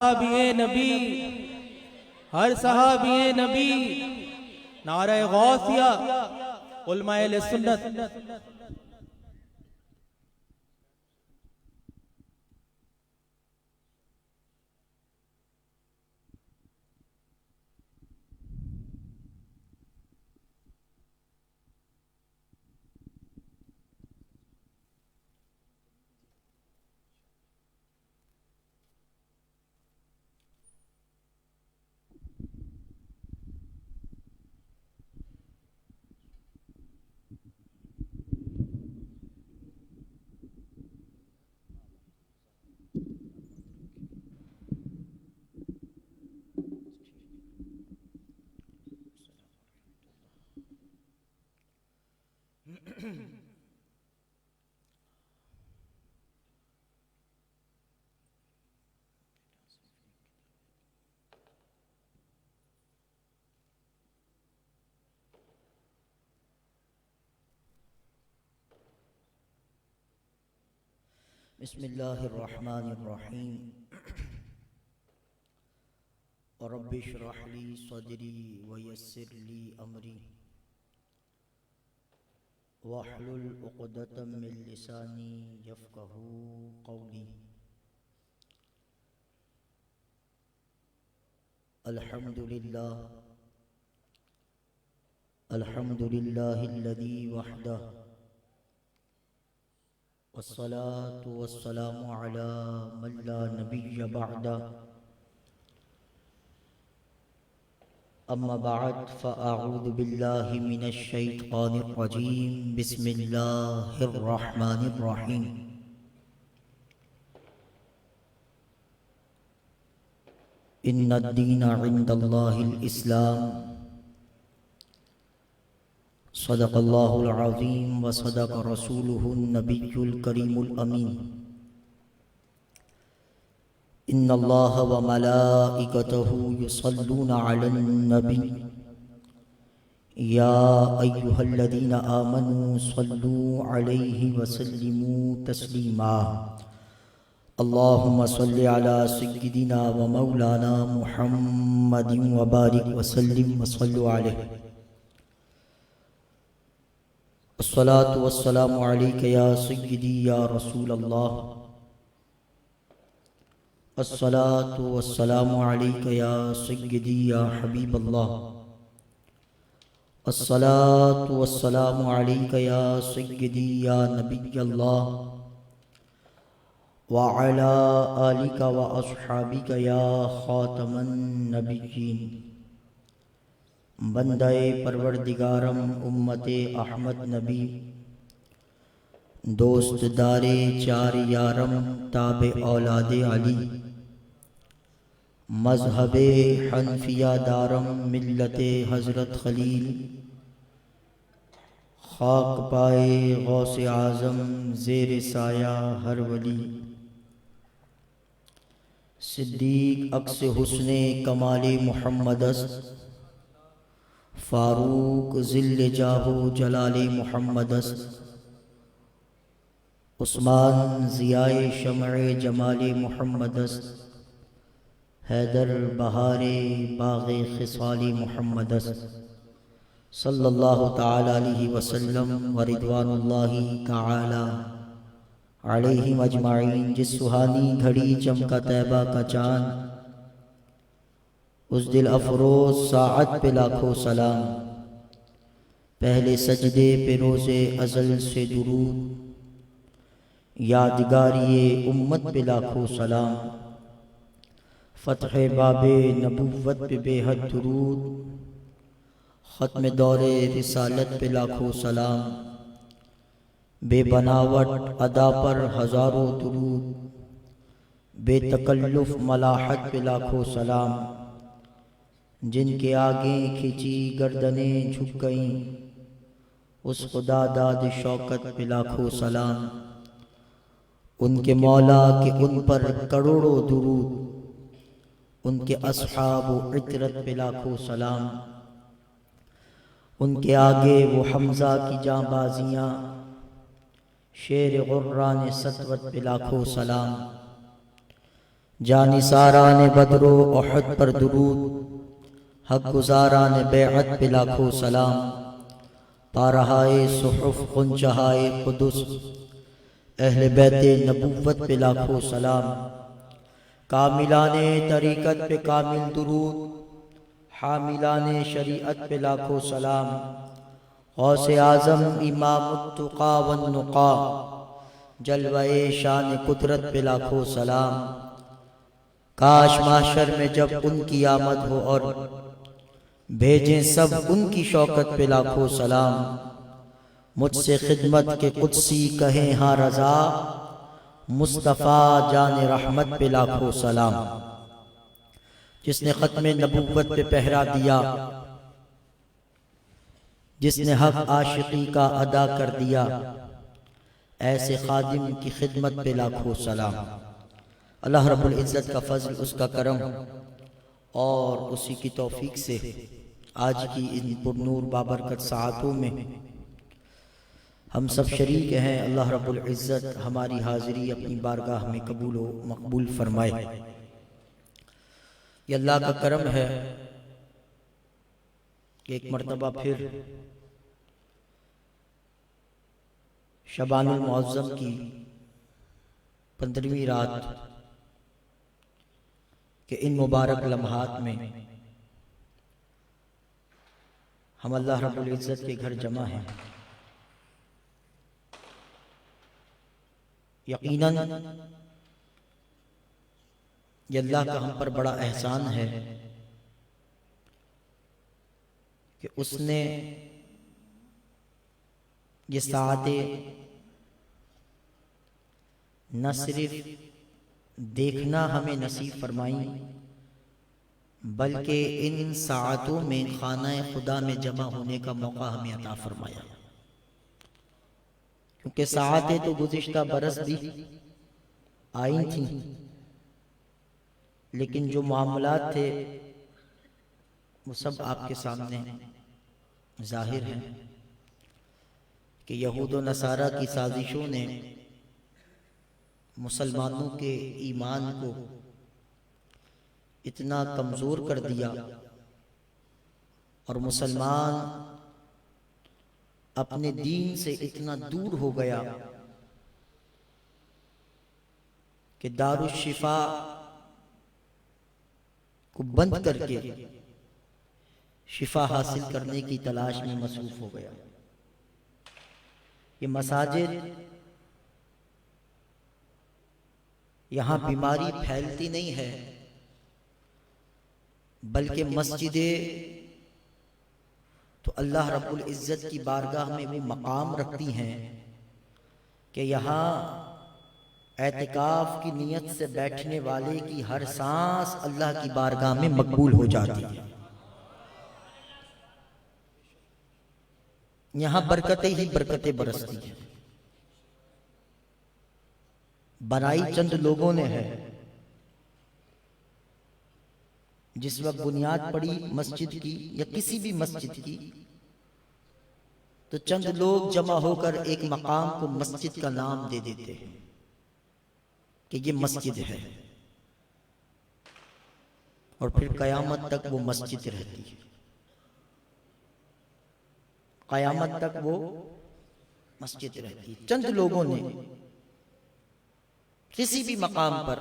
सहाबी नबी, हर सहाबी नबी, नारे गौसिया, उलमाए अहले सुन्नत। बिस्मिल्लाहिर्रहमानिर्रहीम। रब्बि इश्रह ली सदरी व यस्सिर ली अमरी वहलुल उक़दतम मिन लिसानी यफ़क़हू क़ौली। अल्हम्दुलिल्लाहिल्लज़ी वहदह वस्सलातु वस्सलामु अला मन ला नबिय्य बअदह। अम्मा बअद फ़अऊज़ु बिल्लाहि मिनश शैतानिर रजीम। बिस्मिल्लाहिर रहमानिर रहीम। इन्नद-दीना इंदल्लाहिल इस्लाम। सदक़ल्लाहुल अज़ीम व सदक़ रसूलुहुन नबियुल करीमुल अमीन। इन्नल्लाह व मलाइकतहु युसल्लूना अलन नबी या अय्युहल्लज़ीना आमनू सल्लू अलैहि व सल्लिमू तस्लीमा। अल्लाहुम्मा सल्लि अला सय्यिदिना व मौलाना मुहम्मदिन व बारिक व सल्लिम व सल्लु अलैहि। अस्सलातु वस्सलामु अलैका या सय्यिदी या रसूल अल्लाह। अस्सलातु वस्सलामु अलैका या सय्यिदी या हबीब अल्लाह। अस्सलातु वस्सलामु अलैका या सय्यिदी या नबी अल्लाह व अला आलिका व अस्हाबिका या खातमन नबिय्यीन। बंदाए परवरदिगारम उम्मते अहमद नबी, दोस्त दारे चार यारम ताबे औलादे अली, मजहबे हनफिया दारम मिल्लते हज़रत खलील, खाक पाए गौसे आज़म ज़ेर साया हर वली। सिद्दीक अक्स हुस्ने कमाले मुहम्मदस्त, फारूक ज़िल्ले जाहो जलाले मुहम्मदस्त, उस्मान ज़ियाए शमए जमाले मुहम्मदस्त, हैदर बहारे बाग़े ख़िसाले मुहम्मदस्त। सल्लल्लाहु ताला अलैहि वसल्लम व रिदवानुल्लाहि ताला अलैहिम अजमाइन। जिस सुहानी घड़ी चमका तैबा का चाँद, उस दिल अफरोज साअत पे लाखों सलाम। पहले सजदे पे रोज़े अज़ल से दुरूद, यादगारिये उम्मत पे लाखों सलाम। फ़त्ह बाबे नबुव्वत पे बेहद दुरूद, ख़त्म दौरे रिसालत पे लाखों सलाम। बेबनावट अदा पर हज़ारों दुरूद, बेतकल्लुफ़ मलाहत पे लाखों सलाम। जिनके आगे खिंची गर्दनें झुक गईं, उस खुदा दाद शौकत पे लाखों सलाम। उनके मौला के उन पर करोड़ों दुरूद, उनके अस्हाब व इतरत पे लाखों सलाम। उनके आगे वो हमज़ा की जाँबाज़ियाँ, शेर गुर्रान सतवत पे लाखों सलाम। जानिसारान बदरो उहद पर दुरूद, हक गुजारान बेअत पे लाखों सलाम। पारहाए सुहुफ कुंचहाए कुदुस, अहले बैते नबूवत पे लाखों सलाम। कामिलाने तरीक़त पे कामिल दुरूद, हामिलाने शरीअत पे लाखों सलाम। गौसे आज़म इमामुत्तुक़ा वन्नुक़ा, जलवाए शान कुदरत पे लाखों सलाम। काश माशर में जब उनकी आमद हो और भेजें सब उनकी शौकत पे लाखों सलाम। मुझसे खिदमत के कुदसी कहें हाँ रज़ा, मुस्तफ़ा जान रहमत पे लाखों सलाम। जिसने ख़त्म नबूवत पे पहरा दिया, जिसने हक आशिकी का अदा कर दिया, ऐसे खादिम की खिदमत पे लाखों सलाम। अल्लाह रब्बुल इज़्ज़त का फज़ल, उसका करम और उसी की तौफीक से आज की इन पुरनूर बाबरकत साअतों में हम सब शरीक हैं। अल्लाह रब्बुल इज़्ज़त हमारी हाज़िरी अपनी बारगाह में कबूल व मकबूल फरमाए। ये अल्लाह का करम है कि एक मरतबा फिर शबानुल मुअज़्ज़म की 15वीं रात के इन मुबारक लम्हात में हम अल्लाह रब्बुल इज़्ज़त के घर जमा हैं। यकीनन ये अल्लाह का हम पर बड़ा एहसान है कि उसने ये साअतें न सिर्फ देखना हमें नसीब फरमाई, बल्कि इन साअतों में खाना खुदा में जमा होने का मौका हमें अता फरमाया। क्योंकि साअतें तो गुज़िश्ता बरस भी आई थी, लेकिन जो मामलात थे वो सब आपके सामने जाहिर हैं कि यहूद व नसारा की साजिशों ने मुसलमानों के ईमान को इतना कमज़ोर कर दिया और मुसलमान अपने दीन से इतना दूर हो गया कि दारुश शिफा को बंद करके शिफा हासिल करने की तलाश में मसरूफ हो गया। ये मसाजिद, यहाँ बीमारी फैलती नहीं है, बल्कि मस्जिदें तो अल्लाह रब्बुल इज़्ज़त की बारगाह में वो मकाम रखती हैं कि यहाँ एतिकाफ की नीयत से बैठने वाले की हर सांस अल्लाह की बारगाह में मकबूल हो जाती है। यहाँ बरकतें ही बरकतें बरसती हैं। बनाई चंद लोगों ने है। जिस वक्त बुनियाद पड़ी मस्जिद की या किसी भी मस्जिद की, तो चंद लोग जमा होकर एक मकाम को मस्जिद का नाम दे देते हैं कि ये मस्जिद है, और फिर कयामत तक वो मस्जिद रहती है। कयामत तक वो मस्जिद रहती है। चंद लोगों ने किसी भी मकाम पर,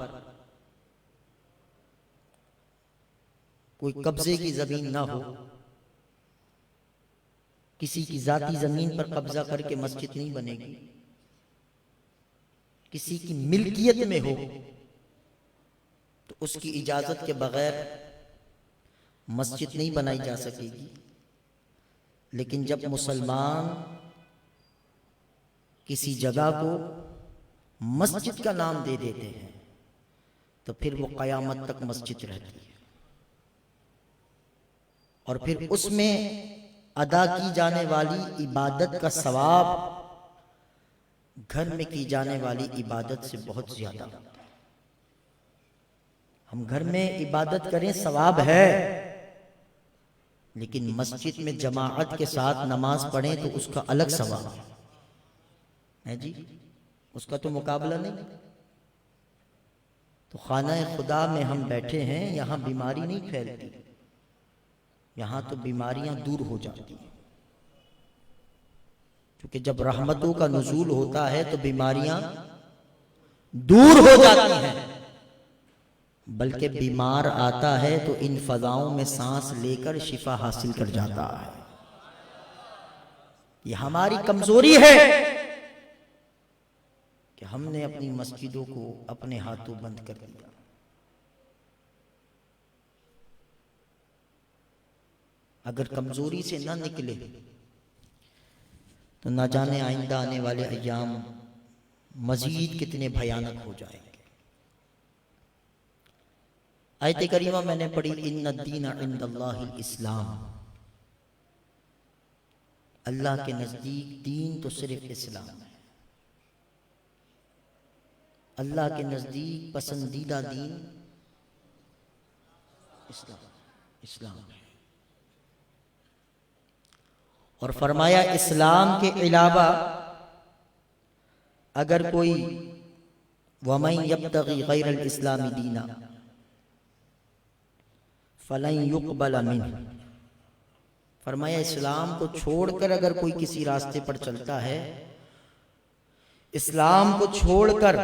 कोई कब्जे की जमीन ना हो, किसी की जाती जमीन पर कब्जा करके मस्जिद नहीं बनेगी, किसी की मिल्कियत में हो तो उसकी इजाजत के बगैर मस्जिद नहीं बनाई जा सकेगी। लेकिन जब मुसलमान किसी जगह को मस्जिद का नाम दे देते हैं तो फिर वो कयामत तक मस्जिद रहती है, और फिर उसमें अदा की जाने वाली इबादत का सवाब घर में की जाने वाली इबादत से बहुत ज्यादा। हम घर में इबादत करें सवाब है, लेकिन मस्जिद में जमाअत के साथ नमाज पढ़ें तो उसका अलग सवाब है जी, उसका तो मुकाबला नहीं। तो खाना खुदा में हम बैठे हैं, यहाँ बीमारी नहीं फैलती, यहाँ तो बीमारियां दूर हो जाती हैं। क्योंकि जब रहमतों का नुज़ूल होता है तो बीमारियां दूर हो जाती हैं, बल्कि बीमार आता है तो इन फजाओं में सांस लेकर शिफा हासिल कर जाता है। ये हमारी कमजोरी है कि हमने अपनी मस्जिदों को अपने हाथों बंद कर दिया। अगर कमजोरी से ना निकले तो ना जाने आइंदा आने वाले अय्याम मजीद कितने भयानक हो जाएंगे। आयत करीमा मैंने पढ़ी, इन्ना दीन इंदल्लाहिल इस्लाम, अल्लाह के नजदीक दीन तो सिर्फ इस्लाम है। अल्लाह के नजदीक पसंदीदा दीन इस्लाम है। और फरमाया इस्लाम के अलावा अगर कोई वमन यब्तगी गैरल इस्लामी दीना फलन युक़बल मिन्हु, फरमाया इस्लाम को छोड़कर अगर कोई किसी रास्ते पर चलता है, इस्लाम को छोड़कर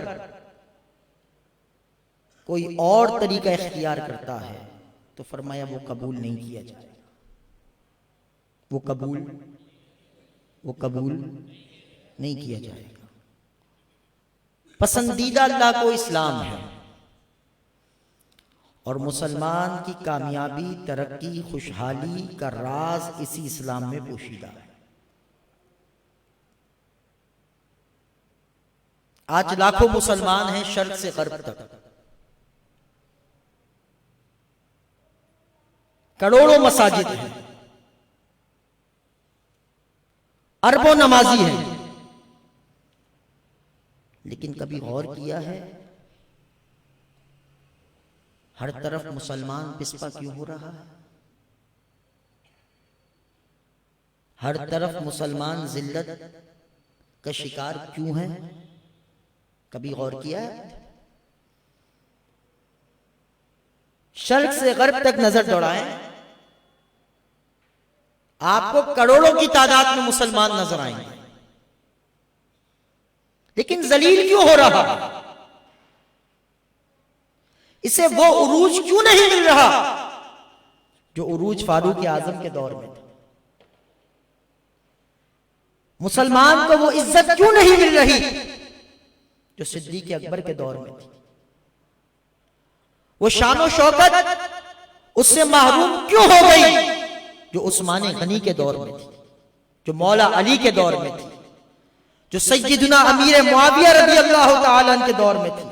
कोई और तरीका इख्तियार करता है तो फरमाया वो कबूल नहीं किया जाएगा, वो कबूल नहीं किया जाएगा। पसंदीदा अल्लाह को इस्लाम है और मुसलमान की कामयाबी, तरक्की, खुशहाली का राज इसी इस्लाम में पोशीदा है। आज लाखों मुसलमान हैं शर्क से गर्ब तक, करोड़ों मसाजिद हैं, अरबों नमाजी हैं, लेकिन कभी गौर किया है हर तरफ मुसलमान पिस्पा क्यों हो रहा है? हर तरफ मुसलमान जिल्लत का शिकार क्यों है? कभी गौर किया है? शर्क से गर्ब तक नजर दौड़ाएं, आपको करोड़ों की तादाद में मुसलमान नजर आएंगे, लेकिन जलील क्यों हो रहा? इसे वो उरूज क्यों नहीं मिल रहा जो उरूज फारूक आजम के दौर में था? मुसलमान को वो इज्जत क्यों नहीं मिल रही जो सिद्दीक अकबर के दौर में थी? वो शानो शौकत उससे महरूम क्यों हो गई जो उस्मान गनी के दौर में थी, जो मौला अली के दौर में थी, जो सैयदना अमीर मुआविया रज़ी अल्लाह तआला अन्हु के दौर में थी?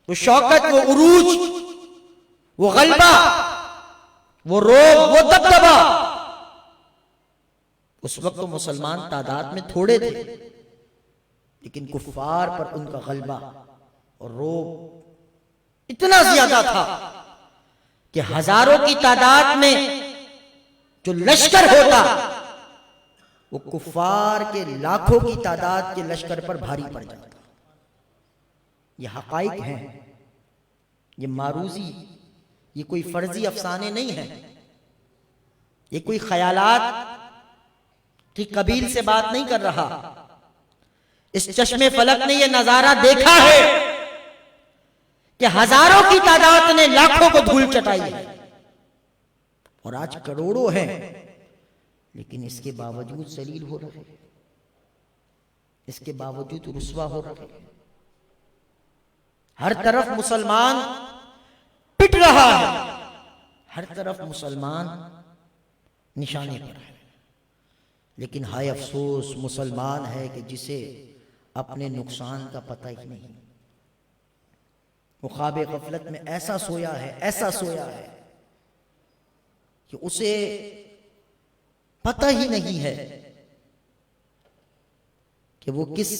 वो शौकत, वो उरूज, वो गलबा, वो रोब, वो दबदबा, उस वक्त तो मुसलमान तादाद में थोड़े थे, लेकिन कुफ्फार पर उनका गलबा और रोब इतना ज्यादा था कि हजारों की तादाद में जो लश्कर होता वो कुफ्फार के लाखों की तादाद के लश्कर पर भारी पड़ जाता। ये हकाइक हैं, ये मारूजी, ये कोई फर्जी अफसाने नहीं है, ये कोई ख्यालात की कबील से बात नहीं कर रहा। इस चश्मे फलक ने ये नजारा देखा है कि हजारों की तादाद ने लाखों को धूल चटाई है और आज करोड़ों हैं, लेकिन इसके बावजूद जलील हो रहे, इसके बावजूद रुस्वा हो रहे। हर तरफ मुसलमान पिट रहा है, हर तरफ मुसलमान निशाने पर है, लेकिन हाय अफसोस मुसलमान है कि जिसे अपने नुकसान का पता ही नहीं। वो ख्वाब गफलत में ऐसा सोया है, ऐसा सोया है कि उसे पता ही नहीं है कि वो किस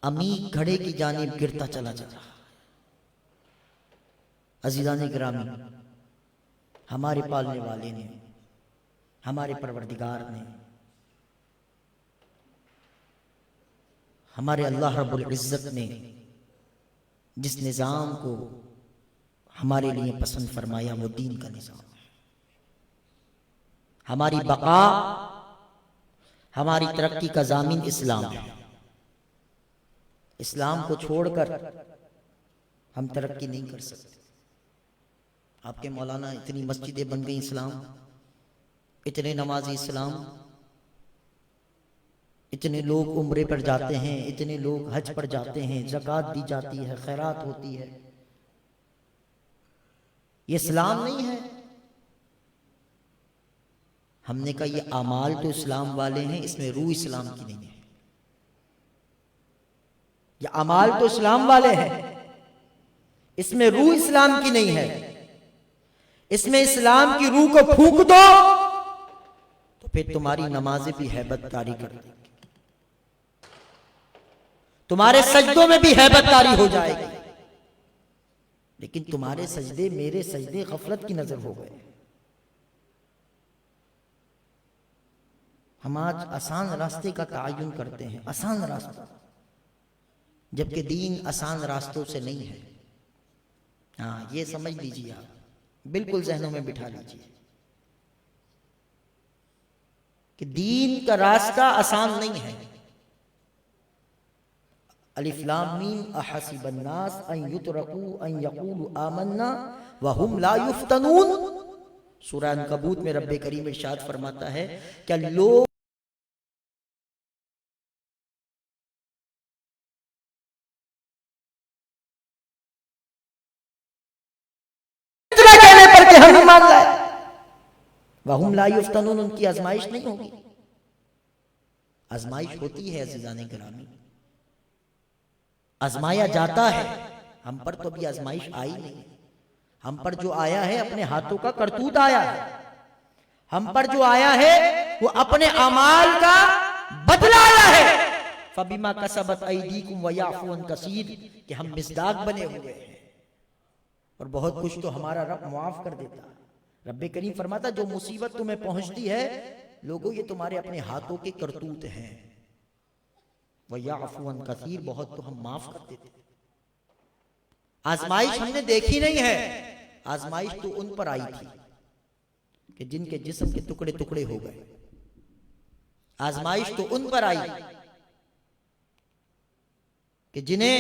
अमीर घड़े की जानिब गिरता चला जा रहा है। अजीज़ान गिरामी, हमारे पालने वाले ने, हमारे परवरदिगार ने, हमारे अल्लाह रब्बुल इज्जत ने जिस निज़ाम को हमारे लिए पसंद फरमाया वो दीन का निज़ाम है। हमारी बका, हमारी तरक्की का ज़ामिन इस्लाम है। इस्लाम को छोड़कर हम तरक्की नहीं कर सकते। आपके मौलाना इतनी मस्जिदें बन गई इस्लाम, इतने नमाजी इस्लाम, इतने लोग उम्रे पर जाते हैं, इतने लोग हज पर जाते हैं, ज़कात दी जाती है, खैरात होती है। ये इस्लाम नहीं है। हमने कहा ये अमाल तो इस्लाम वाले हैं, इसमें रूह इस्लाम की नहीं है। ये अमाल तो इस्लाम वाले हैं, इसमें रूह इस्लाम की नहीं है। इसमें इस्लाम की रूह को फूंक दो तो फिर तुम्हारी नमाजें भी हैबतकारी कर देंगी, तुम्हारे सजदों में भी हैबतकारी हो जाएगी। लेकिन तुम्हारे सजदे, मेरे सजदे गफलत की नजर हो गए। हम आज आसान रास्ते का तायुन करते हैं, आसान रास्ता, जबकि दीन आसान रास्तों से नहीं है। हाँ, ये समझ लीजिए, आप बिल्कुल जहनों में बिठा लीजिए कि दीन का रास्ता आसान नहीं है। अलिफ लाम मीम अहसिबन नास अन युतरकू अन यकूलू आमन्ना व हुम ला युफ्तनून। सूरह अनकबूत में रब्बे करीम इरशाद फरमाता है, क्या लोग कहने पर कि हम ईमान लाए, व हुम ला युफ्तनून, उनकी आजमाइश नहीं होगी। आजमाइश होती है अज़ीज़ाने गिरामी, आजमाया जाता है। हम पर तो अभी आजमाइश आई नहीं। हम पर जो आया है अपने हाथों का करतूत आया है। हम पर जो आया है वो अपने अमाल का बदला आया है। फबिमा कसबत अयदीकुम व याफू अन कसीर, कि हम मिस्दाक बने हुए हैं और बहुत कुछ तो हमारा रब मुआफ कर देता। रब्बे करीम फरमाता, जो मुसीबत तुम्हें पहुंचती है लोगों, ये तुम्हारे अपने हाथों के करतूत हैं। वयाफू अन कसीर, बहुत तो हम माफ कर देते। आजमाइश हमने देखी नहीं है। आजमाइश तो उन पर आई थी कि जिनके जिस्म के टुकड़े टुकड़े हो गए। आजमाइश तो उन पर आई कि जिन्हें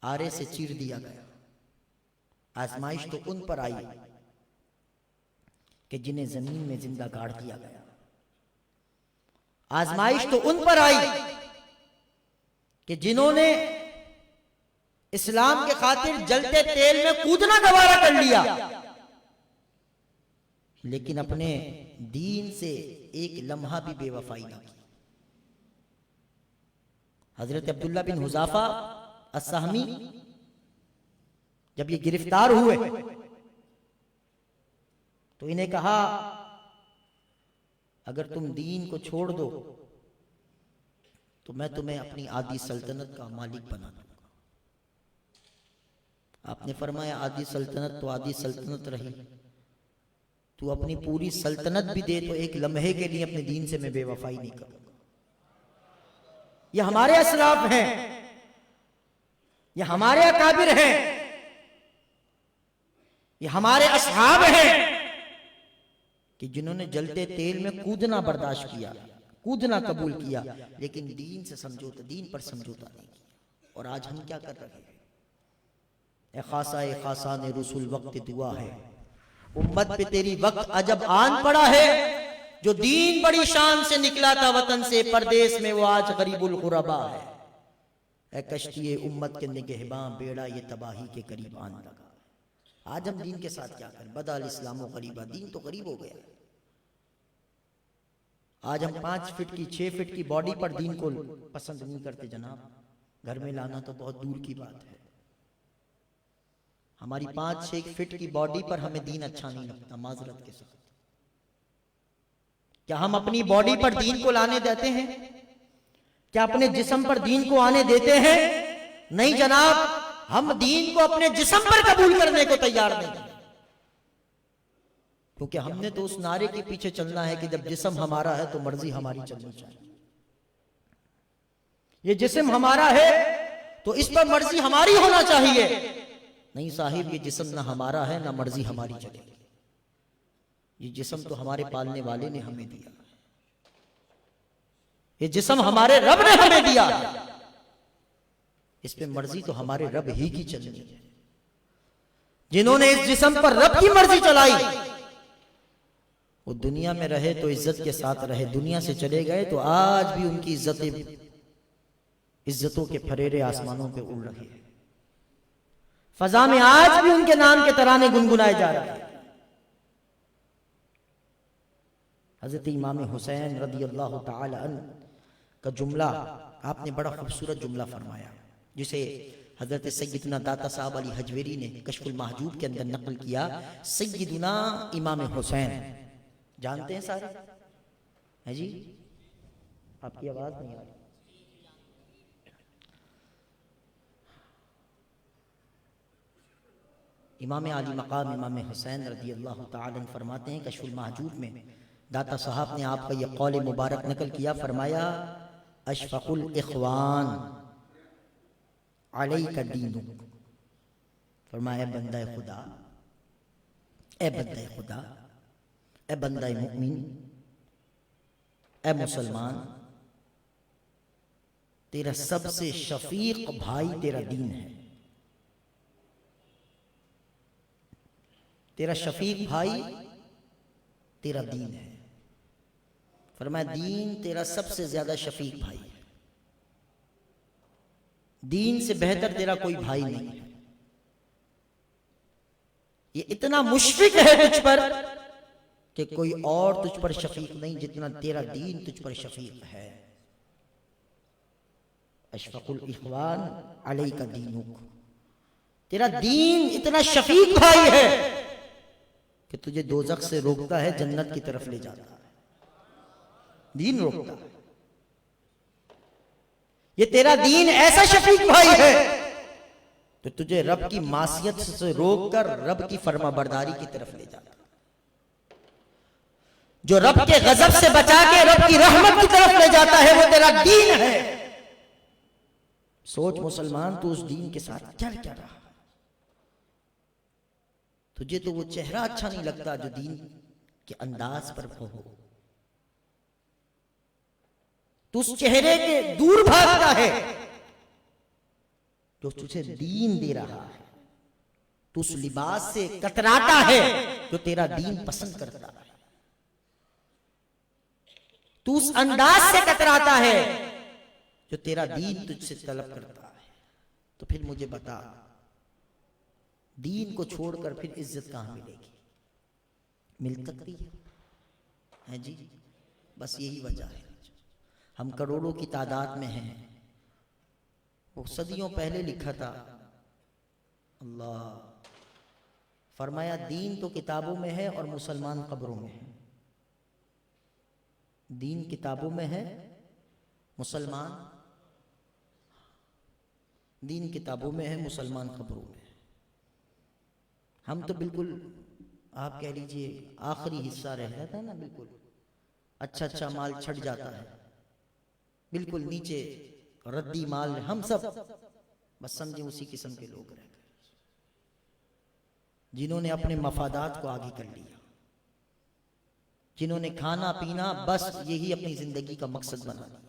आरे से चीर दिया गया। आजमाइश तो उन पर आई कि जिन्हें जमीन में जिंदा गाड़ दिया गया। आजमाइश तो उन पर आई कि जिन्होंने इस्लाम के खातिर जलते तेल में कूदना गवारा कर लिया, लेकिन अपने दीन से एक लम्हा भी बेवफाई ना की। हजरत अब्दुल्ला बिन हुज़ाफा अस्सहमी जब ये गिरफ्तार हुए तो इन्हें कहा, अगर तुम दीन को छोड़ दो तो मैं तुम्हें अपनी आधी सल्तनत का मालिक बना दूंगा। आपने फरमाया, आधी सल्तनत तो आधी सल्तनत रही, तू अपनी पूरी सल्तनत भी दे तो एक लम्हे के लिए अपने दीन से मैं बेवफाई नहीं करूंगा। ये हमारे असलाफ हैं, ये हमारे अकाबिर हैं, ये हमारे असहाब हैं कि जिन्होंने जलते तेल में कूदना बर्दाश्त किया, कूदना कबूल किया, लेकिन दीन से समझौता, दीन पर समझौता नहीं किया। और आज हम क्या कर रहे हैं? ए खासा ने रसूल वक्त दुआ है, उम्मत पे तेरी वक्त अजब आन पड़ा है। जो दीन बड़ी शान से निकला था वतन से परदेश में, वो आज गरीबुल गुरबा है। ए कश्ती उम्मत के निगहबां, बेड़ा ये तबाही के करीब आन लगा। आज हम दीन के साथ क्या करें? बदल इस्लामो गरीबा, दीन तो गरीब हो गया। आज हम 5 फीट की 6 फीट की बॉडी पर दीन को पसंद नहीं करते जनाब। घर में लाना तो बहुत दूर की बात है। हमारी 5-6 फीट की बॉडी पर हमें दीन अच्छा नहीं लगता, माजरत के साथ। क्या हम अपनी बॉडी पर दीन को लाने देते हैं? क्या अपने जिस्म पर दीन को आने देते हैं? नहीं जनाब, हम दीन को अपने जिस्म पर कबूल करने को तैयार नहीं, क्योंकि हमने तो उस नारे के पीछे चलना है कि जब जिस्म हमारा है तो मर्जी हमारी चलनी चाहिए। ये जिस्म हमारा है तो इस पर मर्जी हमारी होना चाहिए। नहीं साहिब, ये जिस्म ना हमारा है ना मर्जी हमारी चलेगी। ये जिस्म तो हमारे पालने वाले ने हमें दिया, ये जिस्म हमारे रब ने हमें दिया, इस पे मर्जी तो हमारे रब ही की चलनी है। जिन्होंने इस जिस्म पर रब की मर्जी चलाई वो दुनिया में रहे तो इज्जत के साथ रहे, दुनिया से चले गए तो आज भी उनकी इज्जतों के फरेरे आसमानों पे उड़ रहे हैं। फजा में आज भी उनके नाम के तराने गुनगुनाए जा रहे हैं। हजरत इमाम हुसैन रदी अल्लाह ताला अन्हु का जुमला आपने बड़ा खूबसूरत जुमला फरमाया, जिसे हजरत सैयदना दाता साहब अली हजवेरी ने कश्फुल महजूब के अंदर नकल किया। सैयदना इमाम हुसैन जानते हैं सारे? है जी, आपकी आवाज नहीं आ रही। इमाम आली मकाम इमाम हुसैन रदी अल्लाह ताला अन्हु फरमाते हैं, कश्फुल महजूब में दाता साहब ने आपका यह कौल मुबारक नकल किया। फरमाया अशफकुल इख्वान अलैका दीनु। फरमाया बंदा खुदा, ए बंदा खुदा, ए बंदा मुमिन, ए मुसलमान, तेरा सबसे शफीक भाई तेरा दीन है। तेरा शफीक भाई तेरा दीन है। फरमाया दीन तेरा सबसे ज्यादा शफीक भाई है, दीन से बेहतर तेरा कोई भाई नहीं है। ये इतना मुशफिक है तुझ पर कि कोई और तुझ पर शफीक नहीं जितना तेरा दीन तुझ पर शफीक है। अशफकुल इख्वान अलैका दीनुक, तेरा दीन इतना शफीक भाई है कि तुझे दोजख से रोकता है, जन्नत की तरफ ले जाता है। दीन रोकता है। ये तेरा दीन ऐसा शफीक भाई है तो तुझे रब की मासियत से रोककर रब की फर्माबरदारी की तरफ ले जाता है। जो रब के गजब से बचा के रब की रहमत की तरफ ले जाता है वो तेरा दीन है। सोच मुसलमान, तू उस दीन के साथ चल क्या रहा। तुझे तो वो चेहरा अच्छा नहीं लगता जो दीन के अंदाज पर हो, तू उस चेहरे के दूर भागता है जो तुझे दीन दे रहा है, तू उस लिबास से कतराता है जो तेरा दीन पसंद करता है, तू उस अंदाज से कतराता है जो तेरा दीन तुझसे तलब करता है। तो फिर मुझे बता, दीन को छोड़कर फिर इज्जत कहां मिलेगी? मिल सकती है जी? बस यही वजह है। हम करोड़ों की तादाद में हैं। वो सदियों पहले लिखा था, अल्लाह फरमाया दीन तो किताबों में है और मुसलमान कब्रों में है। दीन किताबों में है, मुसलमान, दीन किताबों में है, मुसलमान कब्रों में है। हम तो बिल्कुल आप कह लीजिए आखिरी हिस्सा रह जाता है ना, बिल्कुल अच्छा अच्छा माल छट जाता है, बिल्कुल नीचे रद्दी माल, हम सब बस समझे उसी किस्म के लोग रह गए जिन्होंने अपने मफादात को आगे कर लिया, जिन्होंने खाना पीना बस यही अपनी जिंदगी का मकसद बना लिया।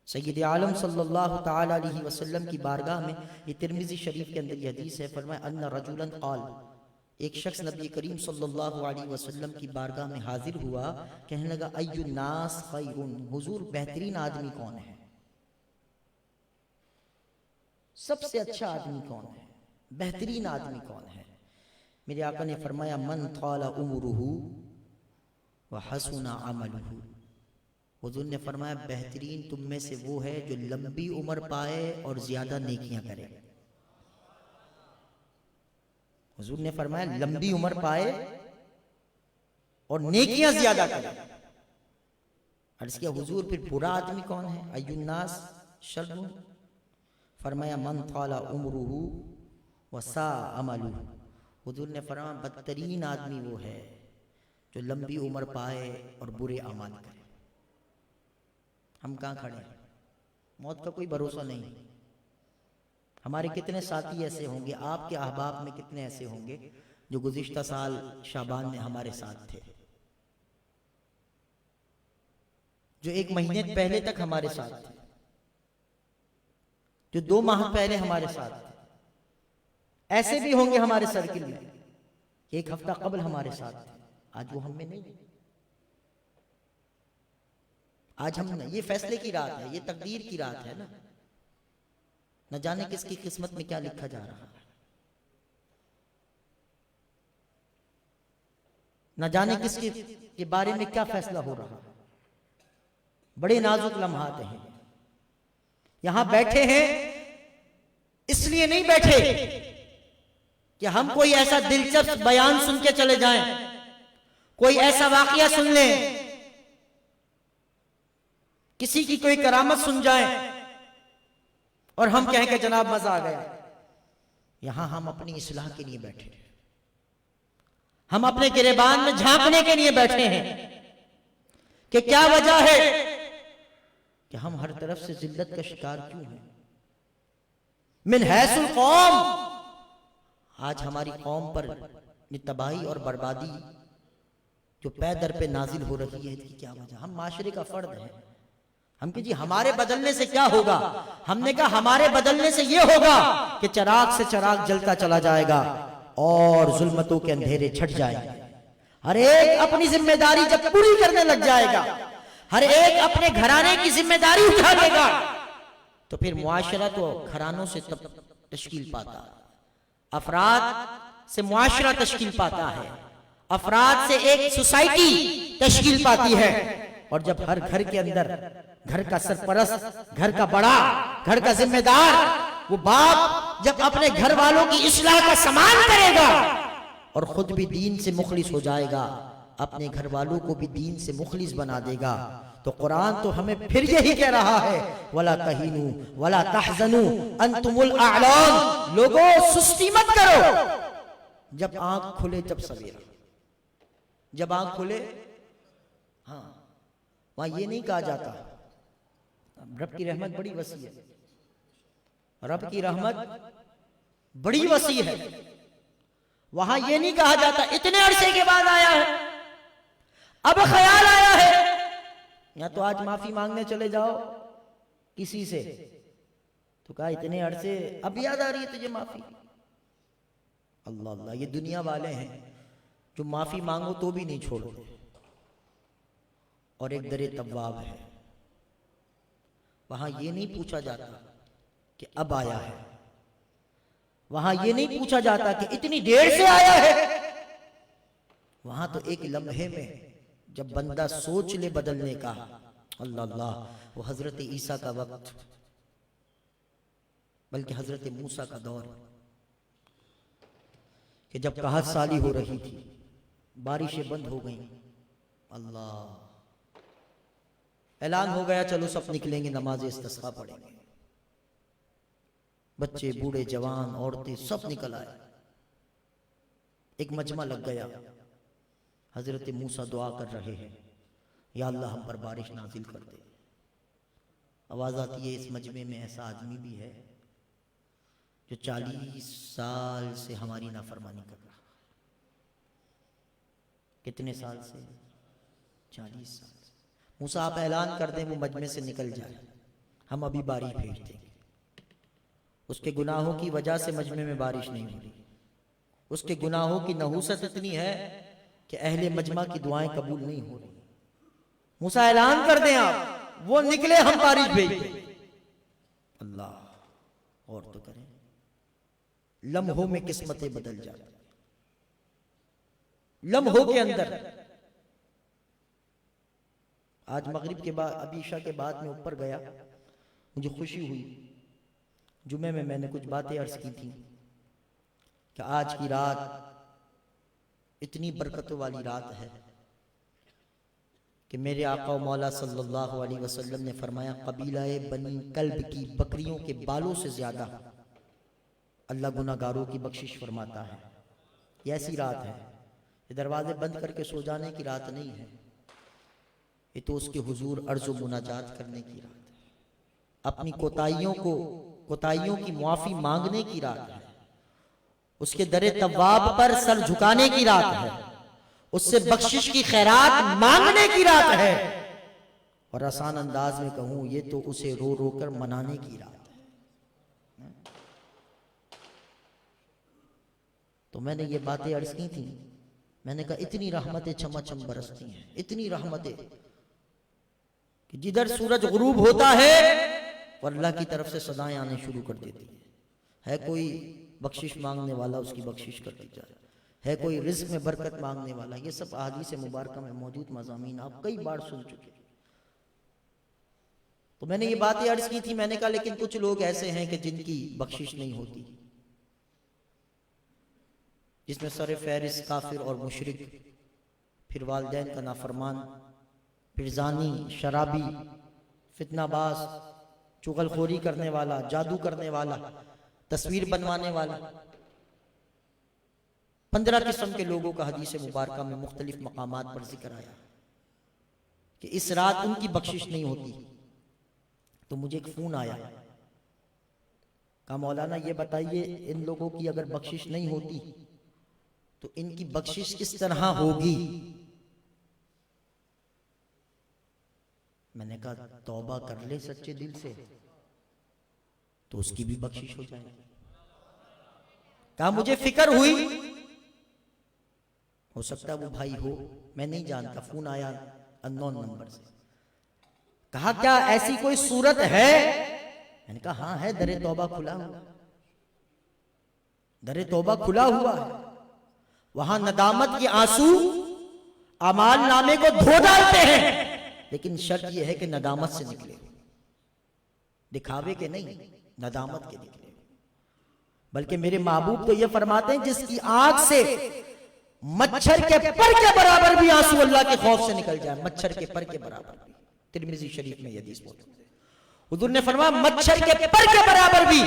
सैयद आलम सल्लल्लाहु ताला अलैहि वसल्लम की बारगाह में, ये तिरमिज़ी शरीफ के अंदर ये हदीस है, फरमाया अन्ना रजुलन क़ाल, एक शख्स नबी करीम सल्लल्लाहु अलैहि वसल्लम की बारगाह में हाजिर हुआ, कहने लगा अय्युन नास खैरुन, हुजूर बेहतरीन आदमी कौन है, सबसे अच्छा आदमी कौन है, बेहतरीन आदमी कौन है? मेरे आका ने फरमाया मन ताला उम्रुहु व हसुना अमलुहु। हुजूर ने फरमाया बेहतरीन तुम में से वो है जो लंबी उम्र पाए और ज्यादा नेकियां करे। हुजूर ने फरमाया लंबी उम्र पाए और नेकियां ज्यादा करे। अर्ज़ किया हुजूर फिर बुरा आदमी कौन है? अय्युन्नास शर्रुन। फरमाया मन ताला उम्रुहु व सा अमलुहु। हुजूर ने फरमाया बदतरीन आदमी वो है जो लंबी उम्र पाए और बुरे अमाल करे। हम कहाँ खड़े हैं? मौत का कोई भरोसा नहीं। हमारे कितने साथी ऐसे होंगे, आपके अहबाब में कितने ऐसे होंगे जो गुज़िश्ता साल शाबान में हमारे साथ थे, जो 1 महीने पहले तक हमारे साथ थे, जो 2 माह पहले हमारे साथ थे। ऐसे भी होंगे हमारे सर्किल में, 1 हफ्ता कबल हमारे साथ थे, आज वो हम में नहीं। आज हम, ये फैसले की रात है, ये तकदीर की रात है ना, न जाने किसकी किस्मत में क्या लिखा जा रहा है, न जाने किसके के बारे में क्या फैसला हो रहा है। बड़े नाजुक लम्हात हैं। यहां बैठे हैं इसलिए नहीं बैठे कि हम कोई ऐसा दिलचस्प बयान सुन के चले जाएं, कोई ऐसा वाकया सुन लें, किसी की कोई करामत सुन जाएं और हम कहें कि जनाब मजा आ गया। यहां हम अपनी इस्लाह के लिए बैठे हैं, हम अपने गिरेबान में झांकने के लिए बैठे हैं कि क्या वजह है कि हम हर तरफ से जिल्लत का शिकार क्यों हैं। मिन हैसुल कौम, आज हमारी कौम पर तबाही और बर्बादी जो पैदर पे नाजिल हो रही है, इसकी क्या वजह। हम माशरे का फर्द है। हम कि जी हमारे बदलने से क्या होगा, हमने कहा हमारे बदलने से यह होगा कि चिराग से चिराग जलता चला जाएगा और जुल्मतों के अंधेरे छट जाएंगे। हर एक अपनी जिम्मेदारी जब पूरी करने लग जाएगा, हर एक अपने घराने की जिम्मेदारी उठा लेगा, तो फिर मुआशरा तो घरानों से तब तश्कील पाता, अफराद से मुआशरा तश्कील पाता है, अफराद से एक सोसाइटी तश्कील पाती है। और जब हर घर के अंदर घर का सरपरस्त, घर का बड़ा, घर का जिम्मेदार, वो बाप जब अपने घर वालों की इस्लाह का सम्मान करेगा और खुद भी दीन से मुखलिस हो जाएगा, अपने घर वालों को भी दीन से मुखलिस बना देगा, तो कुरान तो हमें फिर यही कह रहा है, वला तहीनू वला तहज़नू अंतुमुल अअलान। लोगों सुस्ती मत करो, जब आंख खुले जब सवेरा, जब आंख खुले। हाँ, वहां ये नहीं कहा जाता रब की रहमत बड़ी वसी है, रब की रहमत बड़ी वसी है। वहां ये नहीं कहा जाता इतने अरसे के बाद आया है, अब ख्याल आया है, या तो आज माफी मांगने चले जाओ किसी से, तो कहा इतने अरसे अब याद आ रही है तुझे माफी। अल्लाह अल्लाह, ये दुनिया वाले हैं जो माफी मांगो तो भी नहीं छोड़ते। और एक दरे तव्वाब है, वहां ये नहीं पूछा जाता कि अब आया है, वहां ये नहीं पूछा जाता कि इतनी देर से आया है। वहां तो एक लम्हे में जब बंदा सोच ले बदलने का, अल्लाह अल्लाह, वो हजरत ईसा का वक्त, बल्कि हजरत मूसा का दौर, कि जब कहत साली हो रही थी, बारिशें बंद हो गई, अल्लाह, ऐलान हो गया चलो सब निकलेंगे, नमाज इस्तिस्का पढ़ेंगे। बच्चे, बूढ़े, जवान, औरतें सब निकल आए, एक मजमा लग गया। हजरत मूसा दुआ कर रहे हैं, या अल्लाह हम पर बारिश नाजिल कर दे। आवाज आती है इस मजमे में ऐसा आदमी भी है जो 40 साल से हमारी नाफरमानी कर रहा। कितने साल से? 40 साल से। मूसा आप ऐलान कर दें वो मजमे से निकल जाए, हम अभी बारिश भेज देंगे। उसके गुनाहों की वजह से मजमे में बारिश नहीं हो रही, उसके गुनाहों की नहूसत इतनी है कि अहले मजमा की दुआएं कबूल नहीं हो रही। मूसा ऐलान कर दें आप, वो निकले, हम बारिश भेज दें। अल्लाह, और तो करें, लम्हों में किस्मतें बदल जाती, लम्हों के अंदर। आज मगरिब के बाद, अभी ईशा के बाद में ऊपर गया, मुझे खुशी हुई। जुमे में मैंने कुछ बातें अर्ज की थी कि आज की रात इतनी बरकतों वाली रात है कि मेरे आका व मौला सल्लल्लाहु अलैहि वसल्लम ने फरमाया, कबीलाए बनी कल्ब की बकरियों के बालों से ज्यादा अल्लाह गुनाहगारों की बख्शिश फरमाता है। ये ऐसी रात है, ये दरवाजे बंद करके सो जाने की रात नहीं है, ये तो उसके हुजूर अर्ज़ व मुनाजात करने की रात है। अपनी कोताहियों को कोताहियों की मुआफी मांगने की रात है, उसके दरे तव्वाब पर सर झुकाने की रात है, उससे बख्शिश की खैरात मांगने की रात है, और आसान अंदाज में कहूं ये तो उसे रो रो कर मनाने की रात है। तो मैंने ये बातें अर्ज की थी, मैंने कहा इतनी रहमतें चमाचम बरसती हैं, इतनी रहमतें कि जिधर सूरज गुरूब होता है वो अल्लाह की तरफ से सदाएं आने शुरू कर देती है कोई बख्शिश मांगने वाला उसकी बख्शिश कर दी जाए, है कोई रिज़्क़ में बरकत मांगने वाला। ये सब अहादीस मुबारक में मौजूद मज़ामीन आप कई बार सुन चुके। तो मैंने ये बातें अर्ज की थी, मैंने कहा लेकिन कुछ लोग ऐसे हैं कि जिनकी बख्शिश नहीं होती, जिसमें सर फहरिस्त काफिर और मुशरिक, फिर वालिदैन का नाफरमान, फिर जानी, शराबी, फितनाबाज, चुगलखोरी करने वाला, जादू करने वाला, तस्वीर बनवाने वाला, 15 किस्म के लोगों का हदीस मुबारक में मुख्तलिफ मकामात पर जिक्र आया कि इस रात उनकी बख्शिश नहीं होती। तो मुझे एक फोन आया, कहा मौलाना ये बताइए इन लोगों की अगर बख्शिश नहीं होती तो इनकी बख्शिश किस तरह होगी। मैंने कहा तौबा कर ले सच्चे दिल से तो उसकी भी बख्शिश हो जाएगी। कहा मुझे फिक्र हुई, हो सकता है वो भाई हो, मैं नहीं जानता, फोन आया अननोन नंबर से। कहा क्या ऐसी कोई सूरत है? मैंने कहा हाँ है, दरे तौबा खुला हुआ, दरे तौबा खुला हुआ है, वहां नदामत के आंसू अमाल नामे को धो डालते हैं, लेकिन शर्त यह है कि नदामत से निकले, दिखावे के नहीं, नदामत के निकले। बल्कि मेरे महबूब तो यह फरमाते हैं जिसकी आंख से मच्छर के पर के बराबर भी आंसू अल्लाह के खौफ से निकल जाए, मच्छर के पर के बराबर भी। तिरमिज़ी शरीफ में यह हदीस मौजूद है। हुजूर ने फरमाया मच्छर के पर के बराबर भी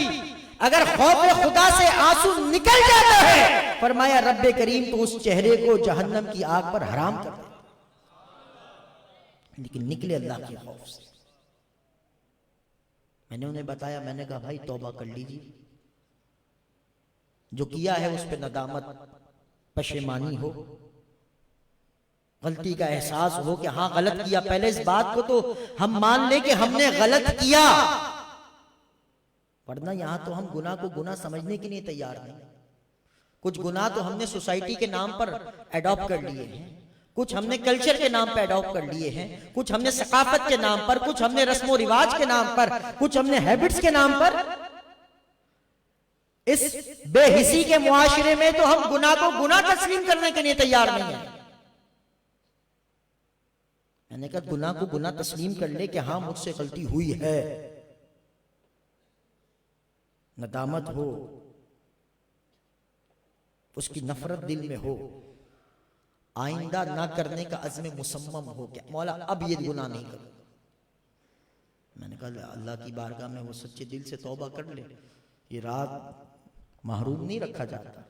अगर खौफ खुदा से आंसू निकल जाता है, फरमाया रब्बे करीम तो उस चेहरे को जहन्नम की आग पर हराम कर दे, लेकिन निकले अल्लाह के खौफ से। मैंने उन्हें बताया, मैंने कहा भाई तौबा कर लीजिए, जो किया है उस पर नदामत, पशेमानी हो, गलती का एहसास हो कि हाँ गलत किया। पहले इस बात को तो हम मान लें कि हमने गलत किया, वरना यहां तो हम गुनाह को गुनाह समझने के लिए तैयार नहीं। कुछ गुनाह तो हमने सोसाइटी के नाम पर अडॉप्ट कर लिए हैं, कुछ हमने कल्चर के नाम पर अडॉप्ट कर लिए हैं, कुछ हमने सकाफत के नाम पर, कुछ हमने रस्मो रिवाज के नाम पर, कुछ हमने हैबिट्स के नाम पर। इस बेहिसी के मुआशरे में तो हम गुनाह को गुनाह तस्लीम करने के लिए तैयार नहीं है। मैंने कहा गुनाह को गुनाह तस्लीम कर ले कि हाँ मुझसे गलती हुई है, नदामत हो, उसकी नफरत दिल में हो, आइंदा ना करने का अज़्म मुसम्मम हो क्या मौला अब ये गुनाह नहीं करूं। मैंने कहा अल्लाह की बारगाह में वो सच्चे दिल से तौबा कर ले, ये रात महरूम नहीं रखा जाता।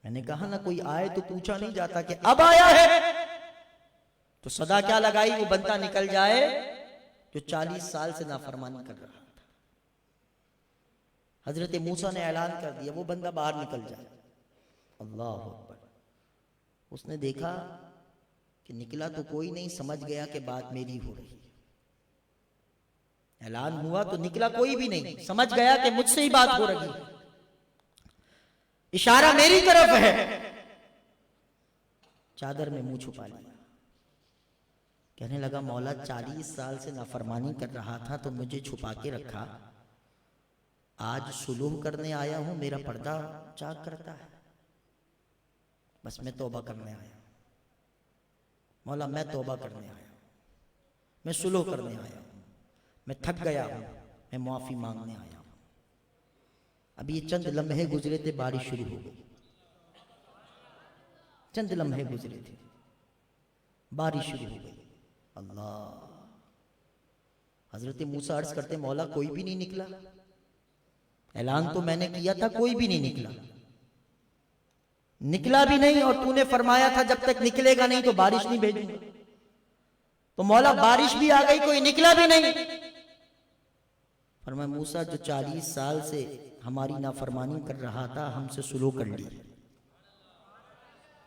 मैंने कहा ना कोई आए तो पूछा नहीं जाता कि अब आया है तो सदा क्या लगाई, वो बंदा निकल जाए जो 40 साल से नाफरमानी कर रहा था। हजरत मूसा ने ऐलान कर दिया वो बंदा बाहर निकल जाए। अल्लाह अकबर। उसने देखा कि निकला तो कोई नहीं, समझ गया कि बात मेरी हो रही है। ऐलान हुआ तो निकला कोई भी नहीं, समझ गया कि मुझसे ही बात हो रही है, इशारा मेरी तरफ है। चादर में मुंह छुपा लिया, कहने लगा मौला 40 साल से नाफरमानी कर रहा था तो मुझे छुपा के रखा, आज सुलूह करने आया हूं, मेरा पर्दा चाक करता है, बस मैं तौबा करने आया मौला, मैं तौबा करने आया, मैं सुलूह करने आया हूं, मैं थक गया हूं, मैं माफी मांगने आया हूं। अभी ये चंद लम्हे गुजरे थे, बारिश शुरू हो गई, चंद लम्हे गुजरे थे, बारिश शुरू हो गई। अल्लाह। हजरत मूसा अर्ज करते मौला कोई भी नहीं निकला, ऐलान तो मैंने किया था कोई भी नहीं निकला, निकला भी नहीं, और तूने फरमाया था जब तक निकलेगा नहीं तो बारिश नहीं भेजूंगा। तो मौला बारिश भी आ गई, कोई निकला भी नहीं। फरमाया मूसा जो 40 साल से हमारी नाफरमानी कर रहा था हमसे सुलह कर ली।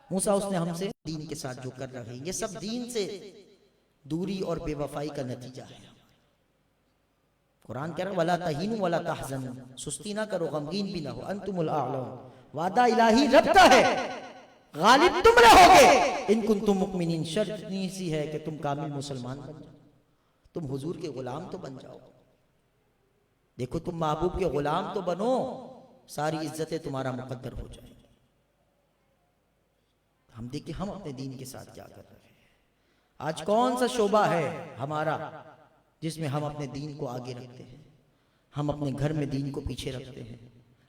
मूसा उसने हमसे दीन के साथ जो कर रहे हैं ये सब दीन से दूरी और बेवफाई का नतीजा है। कुरान कह रहा वला तहीनु वला तहज़नु, सुस्ती ना करो गमगीन भी ना हो, अंतुमुल आलम, वादा इलाही रब का है, गालिब तुम रहोगे इन कुंतुम मुमिनीन। शर्त सी है कि तुम कामिल मुसलमान बन जाओ, तुम हुजूर के गुलाम तो बन जाओ। देखो तुम महबूब के गुलाम तो बनो, सारी इज्जतें तुम्हारा मुकद्दर हो जाए। हम देखिए हम अपने दीन के साथ क्या कर रहे हैं। आज कौन सा शोबा है हमारा जिसमें हम अपने दीन को आगे रखते हैं। हम अपने घर में दीन को पीछे रखते हैं,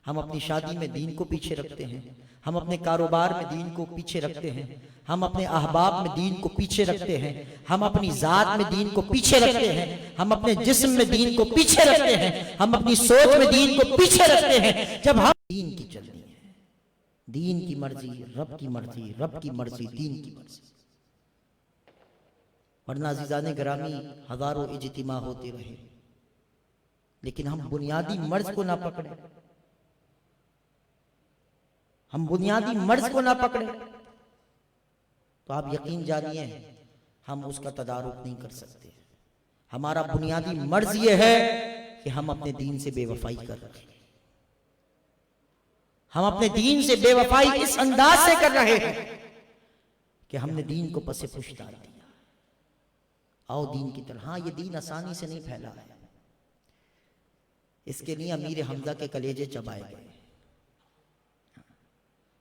हम अपनी शादी में दीन को पीछे रखते हैं, हम अपने कारोबार में दीन को पीछे रखते हैं, हम अपने अहबाब में दीन को पीछे रखते हैं, हम अपनी जात में दीन को पीछे रखते हैं, हम अपने जिस्म में दीन को पीछे रखते हैं, हम अपनी सोच में दीन को पीछे रखते हैं। जब हम दीन की चलनी है, दीन की मर्जी, रब की मर्जी, रब की मर्जी, दीन की मर्जी। वरना अज़ीज़ाने गिरामी हजारों इज्तिमा होते रहे लेकिन हम बुनियादी मर्ज को ना पकड़े, हम बुनियादी मर्ज को ना पकड़े तो आप यकीन जानिए हम उसका तदारुक नहीं कर सकते। हमारा बुनियादी मर्ज ये है कि हम अपने दीन से बेवफाई कर रहे हैं। हम अपने दीन से बेवफाई इस अंदाज से कर रहे हैं कि हमने दीन को पसे पुश डाल दिया। आओ दीन की तरह। हाँ, ये दीन आसानी से नहीं फैला है, इसके लिए अमीर हमजा के कलेजे चबाए गए,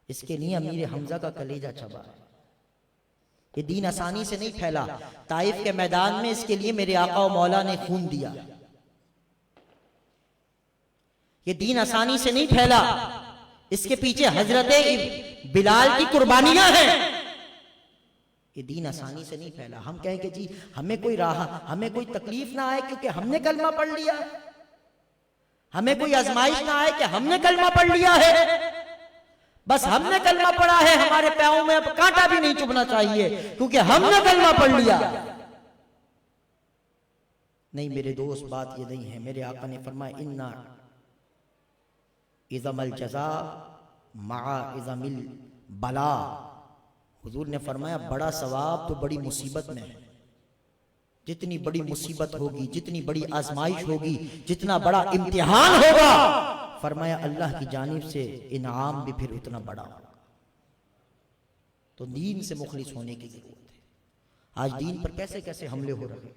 इसके लिए अमीर हमजा का कलेजा चबा है। ये दीन आसानी से नहीं फैला। ताइफ के मैदान में इसके लिए मेरे आका और मौला ने खून दिया। ये दीन आसानी से नहीं फैला, इसके पीछे हजरत बिलाल की कुर्बानियां हैं। ये दीन आसानी से नहीं फैला। हम कहें कि जी हमें कोई तकलीफ ना आए क्योंकि हमने कलमा पढ़ लिया, हमें कोई आजमाइश ना आए कि हमने कलमा पढ़ लिया है, बस हमने कलमा पढ़ा है, हमारे पैरों में अब कांटा भी नहीं चुभना चाहिए क्योंकि हमने कलमा पढ़ लिया। नहीं मेरे दोस्त, बात ये नहीं है। मेरे आका ने फरमाया इन्ना इज़मल जज़ा मआ इज़मिल बला। हुजूर ने फरमाया बड़ा सवाब तो बड़ी मुसीबत में है। जितनी बड़ी मुसीबत होगी, जितनी बड़ी आजमाइश होगी, जितना बड़ा इम्तिहान होगा, फरमाया अल्लाह की जानिब से इनाम भी फिर उतना बड़ा होगा। तो दीन से मुखलिस होने की जरूरत है। आज दीन पर कैसे कैसे हमले हो रहे हैं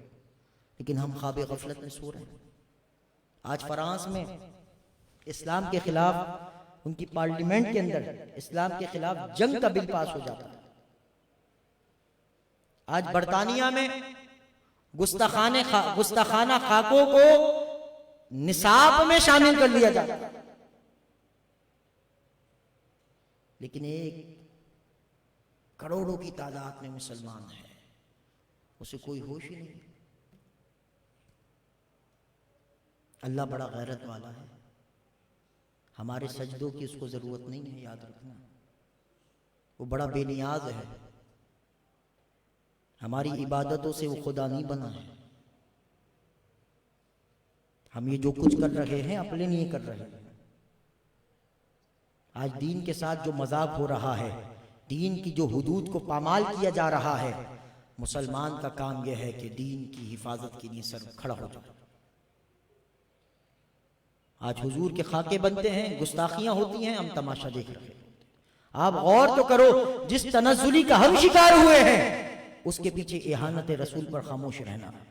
लेकिन हम ख्वाब गफलत में सो रहे हैं। आज फ्रांस में इस्लाम के खिलाफ, उनकी पार्लियामेंट के अंदर इस्लाम के खिलाफ जंग का बिल पास हो जाता है। आज बरतानिया में गुस्ताखाना खाकों को निसाब में शामिल कर लिया जाता है लेकिन एक करोड़ों की तादाद में मुसलमान है, उसे कोई होश ही नहीं। अल्लाह बड़ा गैरत वाला है, हमारे सजदों की उसको जरूरत नहीं है, याद रखना। वो बड़ा बेनियाज है, हमारी इबादतों से वो खुदा नहीं बना है। हम ये जो कुछ कर रहे हैं अपने लिए कर रहे हैं। आज दीन के साथ जो मजाक हो रहा है, दीन की जो हुदूद को पामाल किया जा रहा है, मुसलमान का काम यह है कि दीन की हिफाजत के लिए सर खड़ा हो जाए। आज हुजूर के खाके बनते हैं, गुस्ताखियां होती हैं, हम तमाशा देख रहे हैं। आप गौर तो करो, जिस तनज़्ज़ुली का हम शिकार हुए हैं उसके पीछे इहानत रसूल पर खामोश रहना है।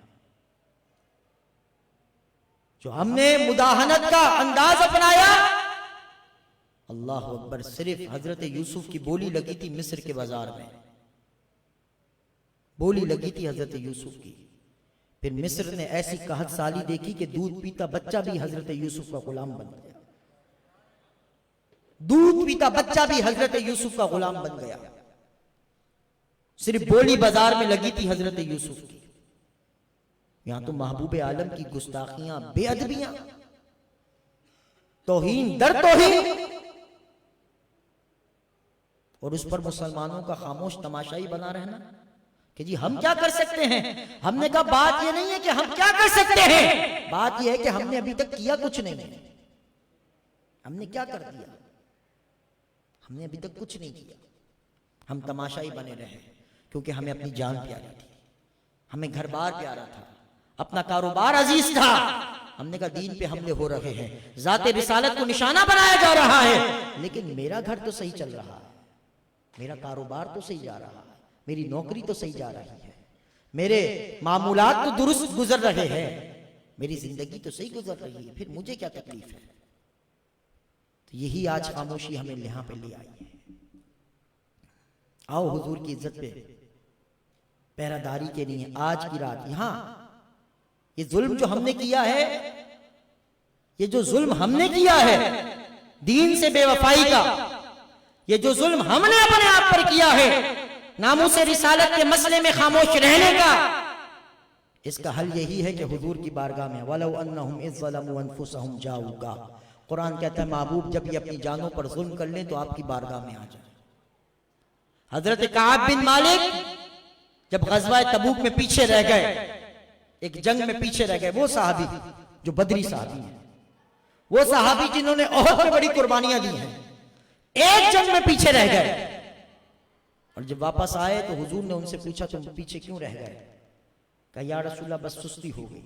जो हमने मुदाहनत का अंदाज अपनाया, अल्लाह अकबर, सिर्फ हजरत यूसुफ की बोली लगी थी मिस्र के बाजार में, बोली लगी थी हजरत यूसुफ की। फिर मिस्र ने ऐसी कहत साली देखी कि दूध पीता बच्चा भी हजरत यूसुफ का गुलाम बन गया। दूध पीता बच्चा भी हजरत यूसुफ का गुलाम बन गया। सिर्फ बोली बाजार में लगी थी हजरत यूसुफ की। यहां तो महबूब आलम की गुस्ताखियां, बेअदबियां, तौहीन दर तौहीन, और उस पर मुसलमानों का खामोश तमाशाई बना रहना कि जी हम क्या कर सकते हैं। हमने कहा बात ये नहीं है कि हम क्या कर सकते हैं, बात ये है कि हमने अभी तक किया कुछ नहीं है। हमने क्या कर दिया, हमने अभी तक कुछ नहीं किया। हम तमाशाई बने रहे क्योंकि हमें अपनी जान प्यारी थी, हमें घर बार प्यारा था, अपना कारोबार अजीज था। हमने कहा दीन पे हमले हो रहे हैं, जाते रिसालत को निशाना बनाया जा रहा है, लेकिन मेरा घर तो सही चल रहा है, मेरा कारोबार तो सही जा रहा है, मेरी नौकरी तो सही जा रही है, मेरे मामूलात तो दुरुस्त गुजर रहे हैं, मेरी जिंदगी तो सही गुजर रही है, फिर मुझे क्या तकलीफ है। तो यही आज खामोशी हमें यहाँ पे ले आई है। आओ हुजूर की इज्जत पे पहरादारी के लिए आज की रात यहाँ ये जुल्म जो हमने किया है, ये जो जुल्म हमने किया है दीन से बेवफाई का, ये जो जुल्म हमने अपने आप पर किया है नामूस रिसालत के मसले में खामोश रहने का, इसका हल यही है कि हुजूर की बारगाह में वलौ अन्नहुम इज़ ज़लमू अनफुसहुम जाऊगा। कुरान कहता है महबूब जब ये अपनी जानों पर जुल्म कर लें तो आपकी बारगाह में आ जाए। हजरत काब बिन मालिक जब गज़वा तबूक में पीछे रह गए, एक जंग में पीछे रह गए, वो साहबी जो बदरी साहबी है, वो साहबी जिन्होंने ओहद में बड़ी कुर्बानियां दी हैं, एक जंग में पीछे रह गए। और जब वापस आए तो हुजूर ने उनसे पूछा तुम पीछे क्यों रह गए। कहा या रसूलल्लाह बस सुस्ती हो गई।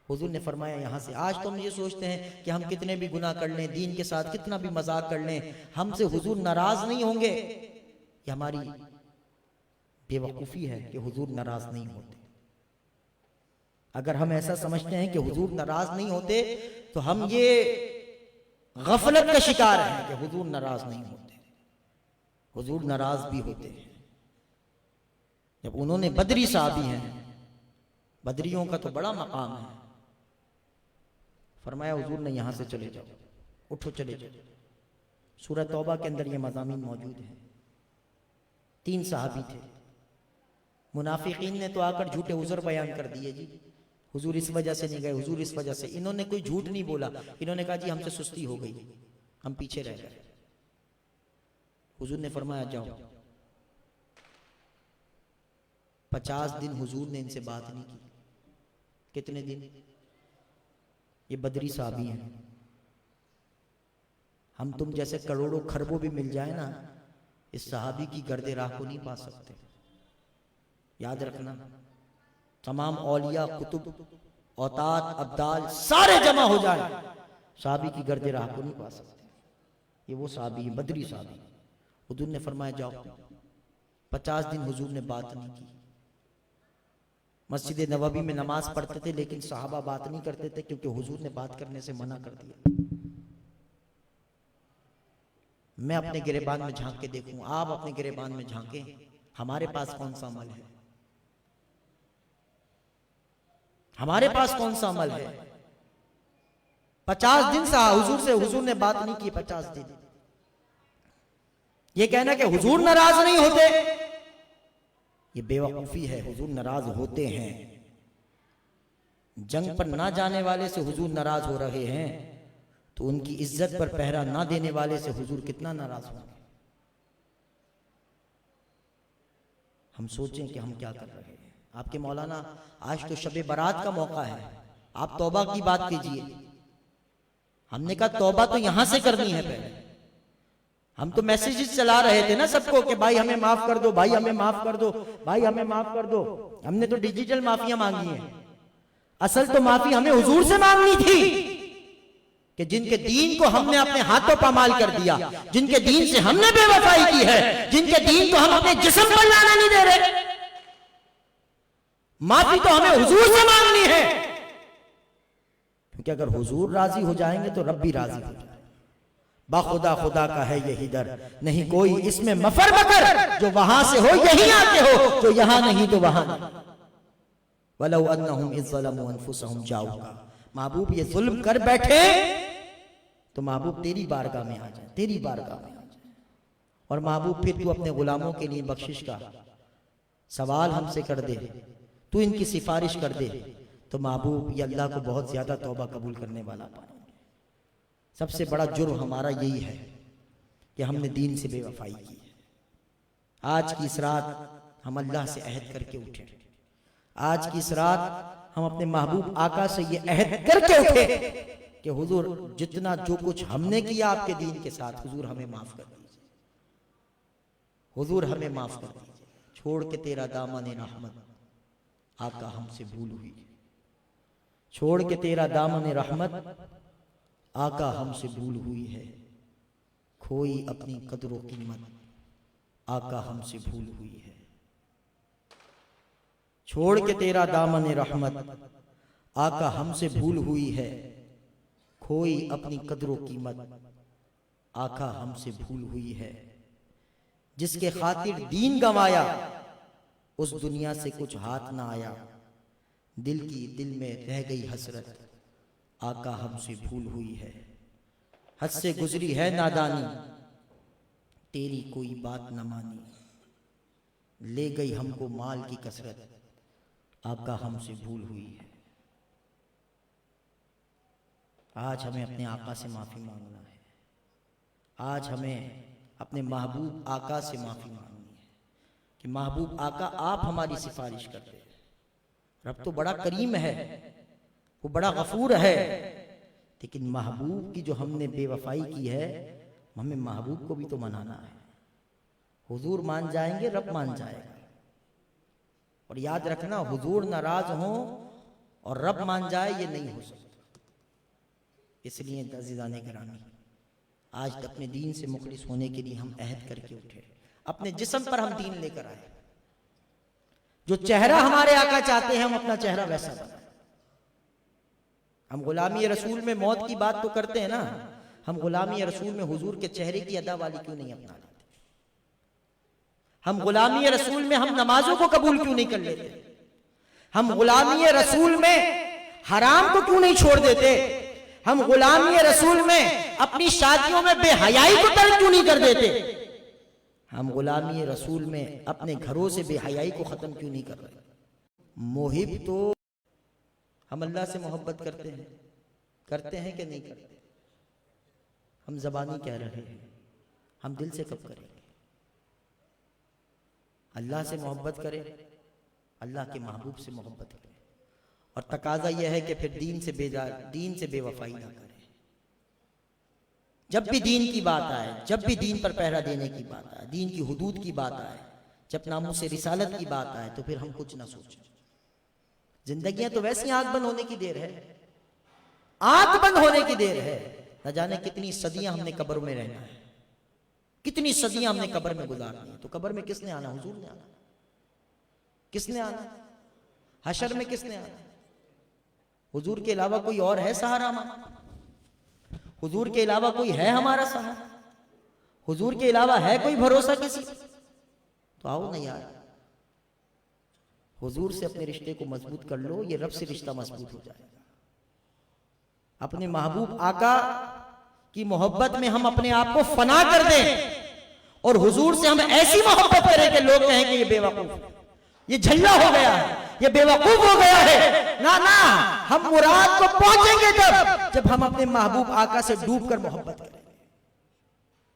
हुजूर ने फरमाया यहाँ से आज तो हम ये सोचते हैं कि हम कितने भी गुनाह कर लें, दीन के साथ कितना भी मजाक कर लें, हमसे हुजूर नाराज नहीं होंगे। ये हमारी बेवकूफ़ी है कि हुजूर नाराज नहीं होते। अगर हम ऐसा समझते हैं कि हुजूर नाराज नहीं होते तो हम ये गफलत का शिकार हैं कि हुजूर नाराज नहीं होते। हुजूर नाराज भी होते हैं। जब उन्होंने बदरी साहबी हैं, बदरियों का तो बड़ा मकाम है, फरमाया हुजूर ने यहां से चले जाओ, उठो चले जाओ। सूरह तौबा के अंदर ये मज़ामीन मौजूद हैं। 3 साहबी थे, मुनाफिकीन ने तो आकर झूठे उज़र बयान कर दिए जी हुजूर इस वजह से नहीं गए, हुजूर इस वजह से। इन्होंने कोई झूठ नहीं बोला, इन्होंने कहा जी हमसे सुस्ती हो गई, हम पीछे रह गए। हुजूर ने फरमाया जाओ। 50 दिन हुजूर ने इनसे बात नहीं की। कितने दिन? ये बदरी साहबी हैं। हम तुम जैसे करोड़ों खरबों भी मिल जाए ना, इस सहाबी की गर्दे राह को नहीं पा सकते। याद रखना, तमाम औलिया, कुतुब, औताद, अब्दाल सारे जमा हो जाए, साहबी की गर्दे राह को नहीं पा सकते। ये वो साहबी है, बदरी साहबी। हुजूर ने फरमाया जाओ। 50 दिन हुजूर ने बात नहीं की। मस्जिद नबवी में नमाज पढ़ते थे लेकिन सहाबा बात नहीं करते थे क्योंकि हुजूर ने बात करने से मना कर दिया। मैं अपने गिरेबान में झांक के देखूं, आप अपने गिरेबान में झांकें, हमारे पास कौन सा अमल है, हमारे पास कौन सा अमल है। 50 दिन से हुजूर ने बात नहीं की। 50 दिन। ये कहना कि हुजूर नाराज नहीं होते, ये बेवकूफी है। हुजूर नाराज होते हैं। जंग पर ना जाने वाले से हुजूर नाराज हो रहे हैं तो उनकी इज्जत पर पहरा ना देने वाले से हुजूर कितना नाराज होंगे। हम सोचें कि हम क्या कर रहे हैं। आपके मौलाना आज तो शबे बारात का मौका है, आप तौबा की बात कीजिए। हमने कहा तौबा तो यहां से करनी है। पहले हम तो मैसेजेस चला रहे थे ना सबको कि भाई हमें माफ कर दो, भाई हमें माफ कर दो, भाई हमें माफ कर दो। हमने तो डिजिटल माफिया मांगी है। असल तो माफी हमें हुजूर से मांगनी थी कि जिनके दीन को हमने अपने हाथों पामाल कर दिया, जिनके दीन से हमने बेवफाई की है, जिनके दीन को हम अपने जिस्म पर लाना नहीं दे रहे, माफी तो हमें हुजूर से मांगनी है। क्योंकि अगर हुजूर राजी हो जाएंगे तो रब भी राजी हो जाएगा। बाखुदा खुदा का है यही दर, नहीं कोई इसमें मफर बकर, जो वहां से हो यही आते हो, जो यहां नहीं तो वहां नहीं। वलौ अन्नहुम इज़ ज़लमू अनफुसहुम जाऊगा। महबूब ये जुल्म कर बैठे तो महबूब तेरी बारगाह में आ जाए, तेरी बारगाह में आ जाए। और महबूब फिर तू अपने गुलामों के लिए बख्शिश का सवाल हमसे कर दे, तू इनकी सिफारिश कर दे, तो महबूब ये अल्लाह को बहुत ज्यादा तौबा कबूल करने वाला पाएंगे। सबसे बड़ा जुर्म हमारा यही है कि हमने दीन से बेवफाई की है। आज की इस रात हम अल्लाह से अहद करके उठे। आज की इस रात हम अपने महबूब आका से ये अहद करके उठे कि हुजूर जितना जो कुछ हमने किया आपके दीन के साथ, हुजूर हमें माफ कर दीजिए, हुजूर हमें माफ कर दीजिए। छोड़ के तेरा दामन रहमत आका हमसे भूल हुई, छोड़ के तेरा दामन रहमत आका हमसे भूल हुई है। खोई अपनी कदर व कीमत आका हमसे भूल हुई है। छोड़ के तेरा दामन रहमत आका हमसे भूल हुई है। खोई अपनी कदर व कीमत आका हमसे भूल हुई है। जिसके खातिर दीन गंवाया उस दुनिया से कुछ हाथ ना आया। दिल में रह गई हसरत आका हमसे भूल हुई है। हद से गुजरी है नादानी तेरी कोई बात न मानी। ले गई हमको माल की कसरत आका हमसे भूल हुई है। आज हमें अपने आका से माफ़ी मांगना है। आज हमें अपने महबूब आका से माफ़ी मांगनी है कि महबूब आका आप हमारी सिफारिश करते हैं। रब तो बड़ा करीम है, वो बड़ा गफूर है, लेकिन महबूब की जो हमने बेवफाई की है, हमें महबूब को भी तो मनाना है। हुजूर मान जाएंगे, रब मान जाएगा। और याद रखना, हुजूर नाराज हो और रब मान जाए ये नहीं हो सकता। इसलिए अज़ीज़ाने गिरामी, आज अपने दीन से मुखलिस होने के लिए हम अहद करके उठे। अपने जिस्म पर हम दीन लेकर आए। जो चेहरा हमारे आका चाहते हैं हम अपना चेहरा वैसा बनाए। हम गुलामी रसूल में मौत की बात तो करते हैं ना, हम गुलामी रसूल में हुजूर के चेहरे की अदा वाली क्यों नहीं अपना लेते? हम गुलामी रसूल में हम नमाजों को कबूल क्यों नहीं कर लेते? हम गुलामी रसूल में हराम को क्यों नहीं छोड़ देते? हम गुलामी रसूल में अपनी शादियों में बेहयाई को तर्क क्यों नहीं कर देते? हम गुलामी रसूल में अपने घरों से बेहयाई को खत्म क्यों नहीं कर रहे? मोहिब तो हम अल्लाह से मोहब्बत करते हैं कि नहीं करते? हम ज़बानी कह रहे हैं, हम दिल से कब करेंगे? अल्लाह से मोहब्बत करें, अल्लाह के महबूब से मोहब्बत करें। और तकाजा यह है कि फिर दीन से बेवफाई ना करें। जब भी दीन की बात आए, जब भी दीन पर पहरा देने की बात आए, दीन की हुदूद की बात आए, जब नामूस से रिसालत की बात आए, तो फिर हम कुछ ना सोचें। जिंदगियां तो वैसी आंख बंद होने की देर है, आंख बंद होने की देर है। न जाने कितनी सदियां हमने कब्र में रहना है, कितनी सदियां हमने कब्र में गुजारनी है। तो कब्र में किसने आना? हुजूर ने आना। किसने आना? हशर में किसने आना? हुजूर के अलावा कोई और है सहारा हमारा? हुजूर के अलावा कोई है हमारा सहारा? हुजूर के अलावा है कोई भरोसा किसी? तो आओ ना यार, हुजूर से अपने रिश्ते को मजबूत कर लो, ये रब से रिश्ता मजबूत हो जाएगा। अपने महबूब आका की मोहब्बत में हम अपने आप को फना कर दें और हुजूर से हम ऐसी मोहब्बत करें कि लोग कहें कि ये बेवकूफ, ये झल्ला हो गया है, ये बेवकूफ हो गया है। ना ना, हम मुराद को पहुंचेंगे जब हम अपने महबूब आका से डूबकर मोहब्बत करेंगे।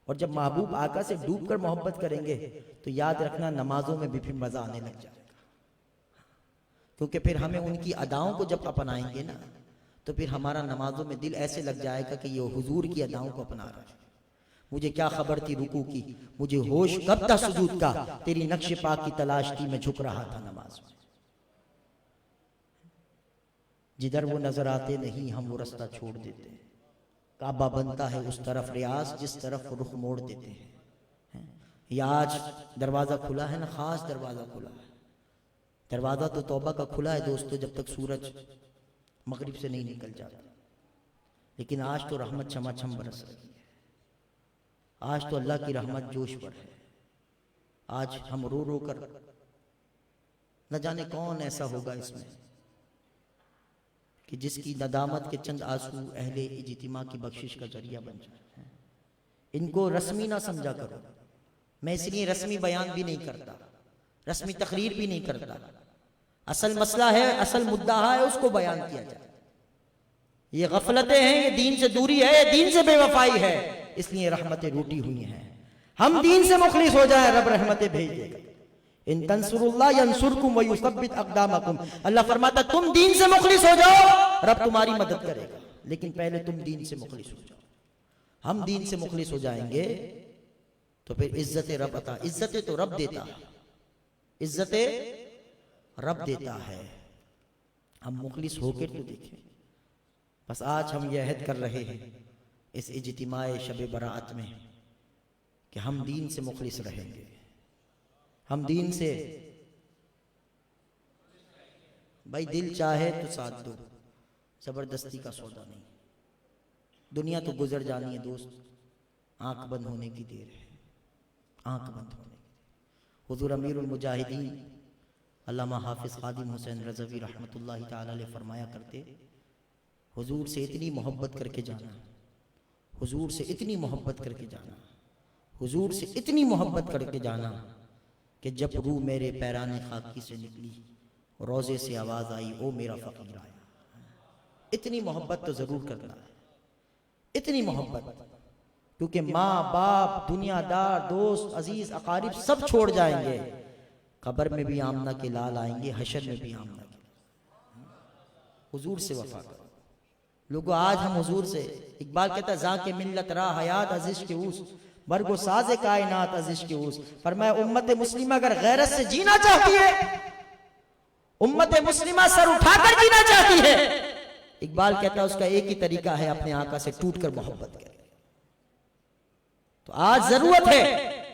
और जब महबूब आका से डूबकर मोहब्बत करेंगे तो याद रखना, नमाजों में भी फिर मजा आने लग जाएगा। क्योंकि फिर हमें उनकी अदाओं को जब अपनाएंगे ना, तो फिर हमारा नमाजों में दिल ऐसे लग जाएगा कि ये हुजूर की अदाओं को अपना रहा है। मुझे क्या खबर थी रुकू की, मुझे होश कब था सुजूद का, तेरी नक्श पाक की तलाश थी, मैं झुक रहा था नमाज में। जिधर वो नजर आते नहीं हम वो रास्ता छोड़ देते हैं। काबा बनता है उस तरफ रियाज जिस तरफ रुख मोड़ देते हैं। या आज दरवाजा खुला है ना, खास दरवाजा खुला है। दरवाजा तो तौबा का खुला है दोस्तों, जब तक सूरज मगरिब से नहीं निकल जाता। लेकिन आज तो रहमत छमाछम बरस रही है। आज तो अल्लाह की रहमत जोश पर है। आज हम रो रो कर, न जाने कौन ऐसा होगा इसमें कि जिसकी नदामत के चंद आंसू अहले इज्तिमा की बख्शिश का जरिया बन जाए। इनको रस्मी ना समझा करो। मैं इसलिए रस्मी बयान भी नहीं करता, रस्मी तकरीर भी नहीं करता। असल मसला है, असल मुद्दा है, उसको बयान किया जाए। ये गफलतें हैं, ये दीन से दूरी है, ये दीन से बेवफाई है, इसलिए रहमतें रूठी हुई हैं। हम दीन से मुखलिस हो जाए, रब रहमतें भेज देगा। इन तंसुरुल्लाह यंसुरकुम व युसब्बित अक़दामकुम। अल्लाह फरमाता तुम दीन से मुखलिस हो जाओ, रब तुम्हारी मदद करेगा, लेकिन पहले तुम दीन से मुखलिस हो जाओ। हम दीन से मुखलिस हो जाएंगे तो फिर इज्जत रब अता, इज्जतें तो रब देता है, इज्जतें रब देता है। हम मुखलिस होकर तो देखें। बस आज हम यह अहद कर रहे हैं इस इज्तिमाए शब बराअत में कि हम दीन से मुखलिस रहेंगे, हम दीन से, भाई दिल चाहे तो साथ दो, जबरदस्ती का सौदा नहीं। दुनिया तो गुजर जानी है दोस्त, आंख बंद होने की देर है, आंख बंद होने की। हुजूर अमीरुल मुजाहिदीन अल्लामा हाफिज खादिम हुसैन रज़वी रहमतुल्लाहि ताला अलैह फरमाया करते, हुजूर से इतनी मोहब्बत करके जाना, हुजूर से इतनी मोहब्बत करके जाना, हुजूर से इतनी मोहब्बत करके जाना कि जब रूह मेरे पैराने खाकी से निकली, रोज़े से आवाज़ आई ओ मेरा फ़कीर आया। इतनी मोहब्बत तो ज़रूर करना है, इतनी मोहब्बत, क्योंकि माँ बाप दुनियादार दोस्त अजीज अकारिब सब छोड़ जाएंगे, कब्र में भी आमना के लाल आएंगे, हशर में भी आमना के। हुजूर से वफा करो लोगों। आज हम हुजूर से, इकबाल कहता जा के मिल्लत रा हयात अजिश के उस बरगो साजे कायनात अजिश के उस। फरमाया उम्मत मुस्लिमा अगर गैरत से जीना चाहती है, उम्मत मुस्लिमा सर उठाकर जीना चाहती है, इकबाल कहता है उसका एक ही तरीका है, अपने आका से टूटकर मोहब्बत करे। तो आज जरूरत है,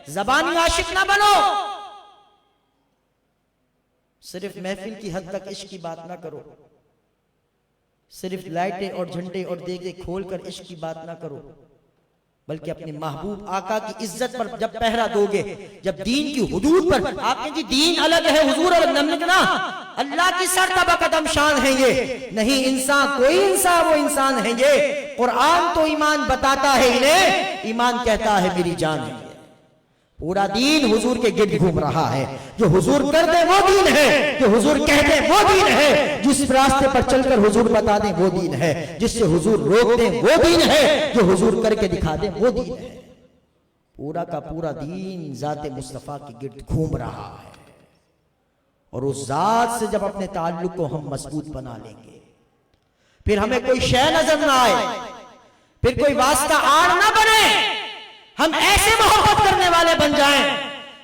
जबानी आशिक ना बनो, सिर्फ महफिल की हद तक इश्क की बात ना करो, सिर्फ लाइटें और झंडे और देगे खोलकर इश्क की बात ना करो, बल्कि अपने महबूब आका की इज्जत पर जब पहरा दोगे, जब दीन की हुदूद पर, आपने जी दीन अलग है हुजूर अलग ना, अल्लाह की सरतबा कदम शान है ये, नहीं इंसान कोई इंसान वो इंसान है ये। कुरान तो ईमान बताता है इन्हें, ईमान कहता है मेरी जान है। पूरा दीन हुजूर के गिर्द घूम रहा है, जो हुजूर कर दे वो दीन है, जो हुजूर कह दे वो दीन है, जिस रास्ते पर चलकर हुजूर बता दे वो दीन है, जिससे हुजूर रोक दे वो दीन है, जो हुजूर करके दिखा दे वो दीन है। पूरा का पूरा दीन जाते मुस्तफा के गिर्द घूम रहा है, और उस जात से जब अपने ताल्लुक को हम मजबूत बना लेंगे, फिर हमें कोई शय नजर ना आए, फिर कोई वास्ता आड़ ना बने, हम ऐसे मोहब्बत करने वाले बन जाएं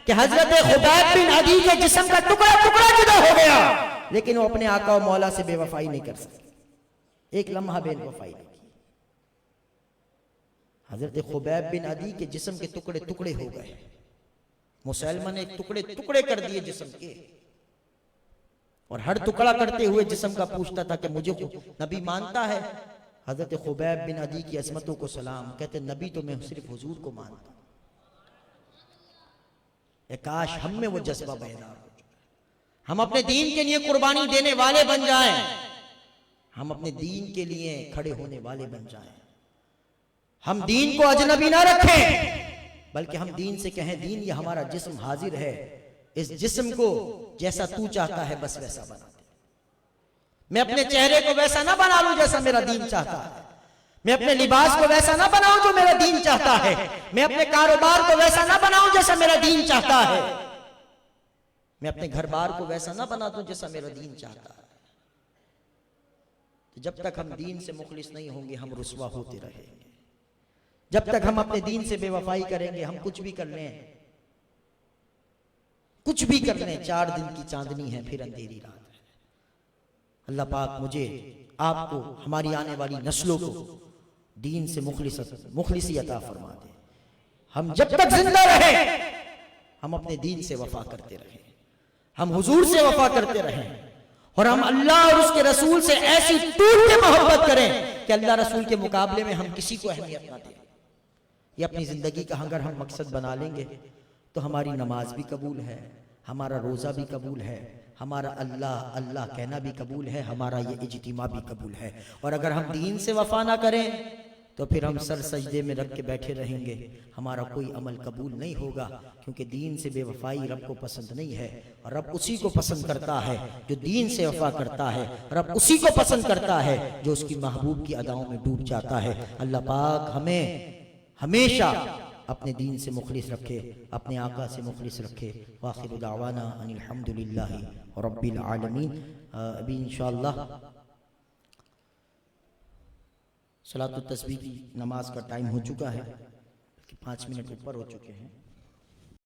कि हजरत खुबैब बिन अदी के जिस्म का टुकड़ा टुकड़ा जुदा हो गया, लेकिन वो अपने आका और मौला से बेवफाई नहीं कर सके, एक लम्हा बेवफाई नहीं की। हजरत खुबैब बिन अदी के जिस्म के टुकड़े टुकड़े हो गए, मुसलमा ने टुकड़े टुकड़े कर दिए जिस्म के, और हर टुकड़ा करते हुए जिस्म का पूछता था कि मुझे नबी मानता है। हजरत खुबैब बिन अदी की अजमतों को सलाम, कहते नबी तो मैं सिर्फ हुजूर को मानता हूं, काश हम में वो जज्बा पैदा हो, हम अपने दीन के लिए कुर्बानी देने वाले बन जाएं, हम अपने दीन के लिए खड़े होने वाले बन जाएं, हम दीन को अजनबी ना रखें, बल्कि हम दीन से कहें दीन ये हमारा जिस्म हाजिर है, इस जिस्म को जैसा तू चाहता है बस वैसा बना दे। मैं अपने चेहरे को वैसा ना बना लूं जैसा मेरा दीन चाहता है, मैं अपने लिबास को वैसा ना बनाऊं जो मेरा दीन चाहता है, मैं अपने कारोबार को वैसा ना बनाऊं जैसा मेरा दीन चाहता है, मैं अपने घर बार को वैसा ना बना दूं जैसा मेरा दीन चाहता है। तो जब तक हम दीन से मुखलिस नहीं होंगे हम रुसवा होते रहेंगे, जब तक हम अपने दीन से बेवफाई करेंगे, हम कुछ भी कर लें, कुछ भी कर लें, 4 दिन की चांदनी है फिर अंधेरी रात है। अल्लाह पाक मुझे आपको हमारी आने वाली नस्लों को दीन से मुखलिसी अता फरमा दे। हम जब तक जिंदा रहे हम अपने दीन से वफा करते रहे, हम हुजूर से वफा करते रहे, और हम अल्लाह और उसके रसूल से ऐसी टूट के मोहब्बत करें कि अल्लाह रसूल के मुकाबले में हम किसी को अहमियत ना दें। ये अपनी जिंदगी का अगर हम मकसद बना लेंगे तो हमारी नमाज भी कबूल है, हमारा रोज़ा भी कबूल है, हमारा अल्लाह अल्लाह कहना भी कबूल है, हमारा ये इज्तिमा भी कबूल है। और अगर हम दीन से वफा ना करें तो फिर हम सर सजदे में रख के बैठे रहेंगे, हमारा कोई अमल कबूल नहीं होगा, क्योंकि दीन से बेवफाई रब को पसंद नहीं है। और रब उसी को पसंद करता है जो दीन से वफा करता है, रब उसी को पसंद करता है जो उसकी महबूब की अदाओं में डूब जाता है। अल्लाह पाक हमें हमेशा अपने दीन से मुखलिस रखे, अपने आका से मुखलिस रखे। वाखिर दावाना अनिल हम्दुलिल्लाहि रब्बिल आलमीन। अभी इंशाअल्लाह सलातुत तस्बीह की नमाज का टाइम हो चुका है, 5 मिनट ऊपर हो चुके हैं।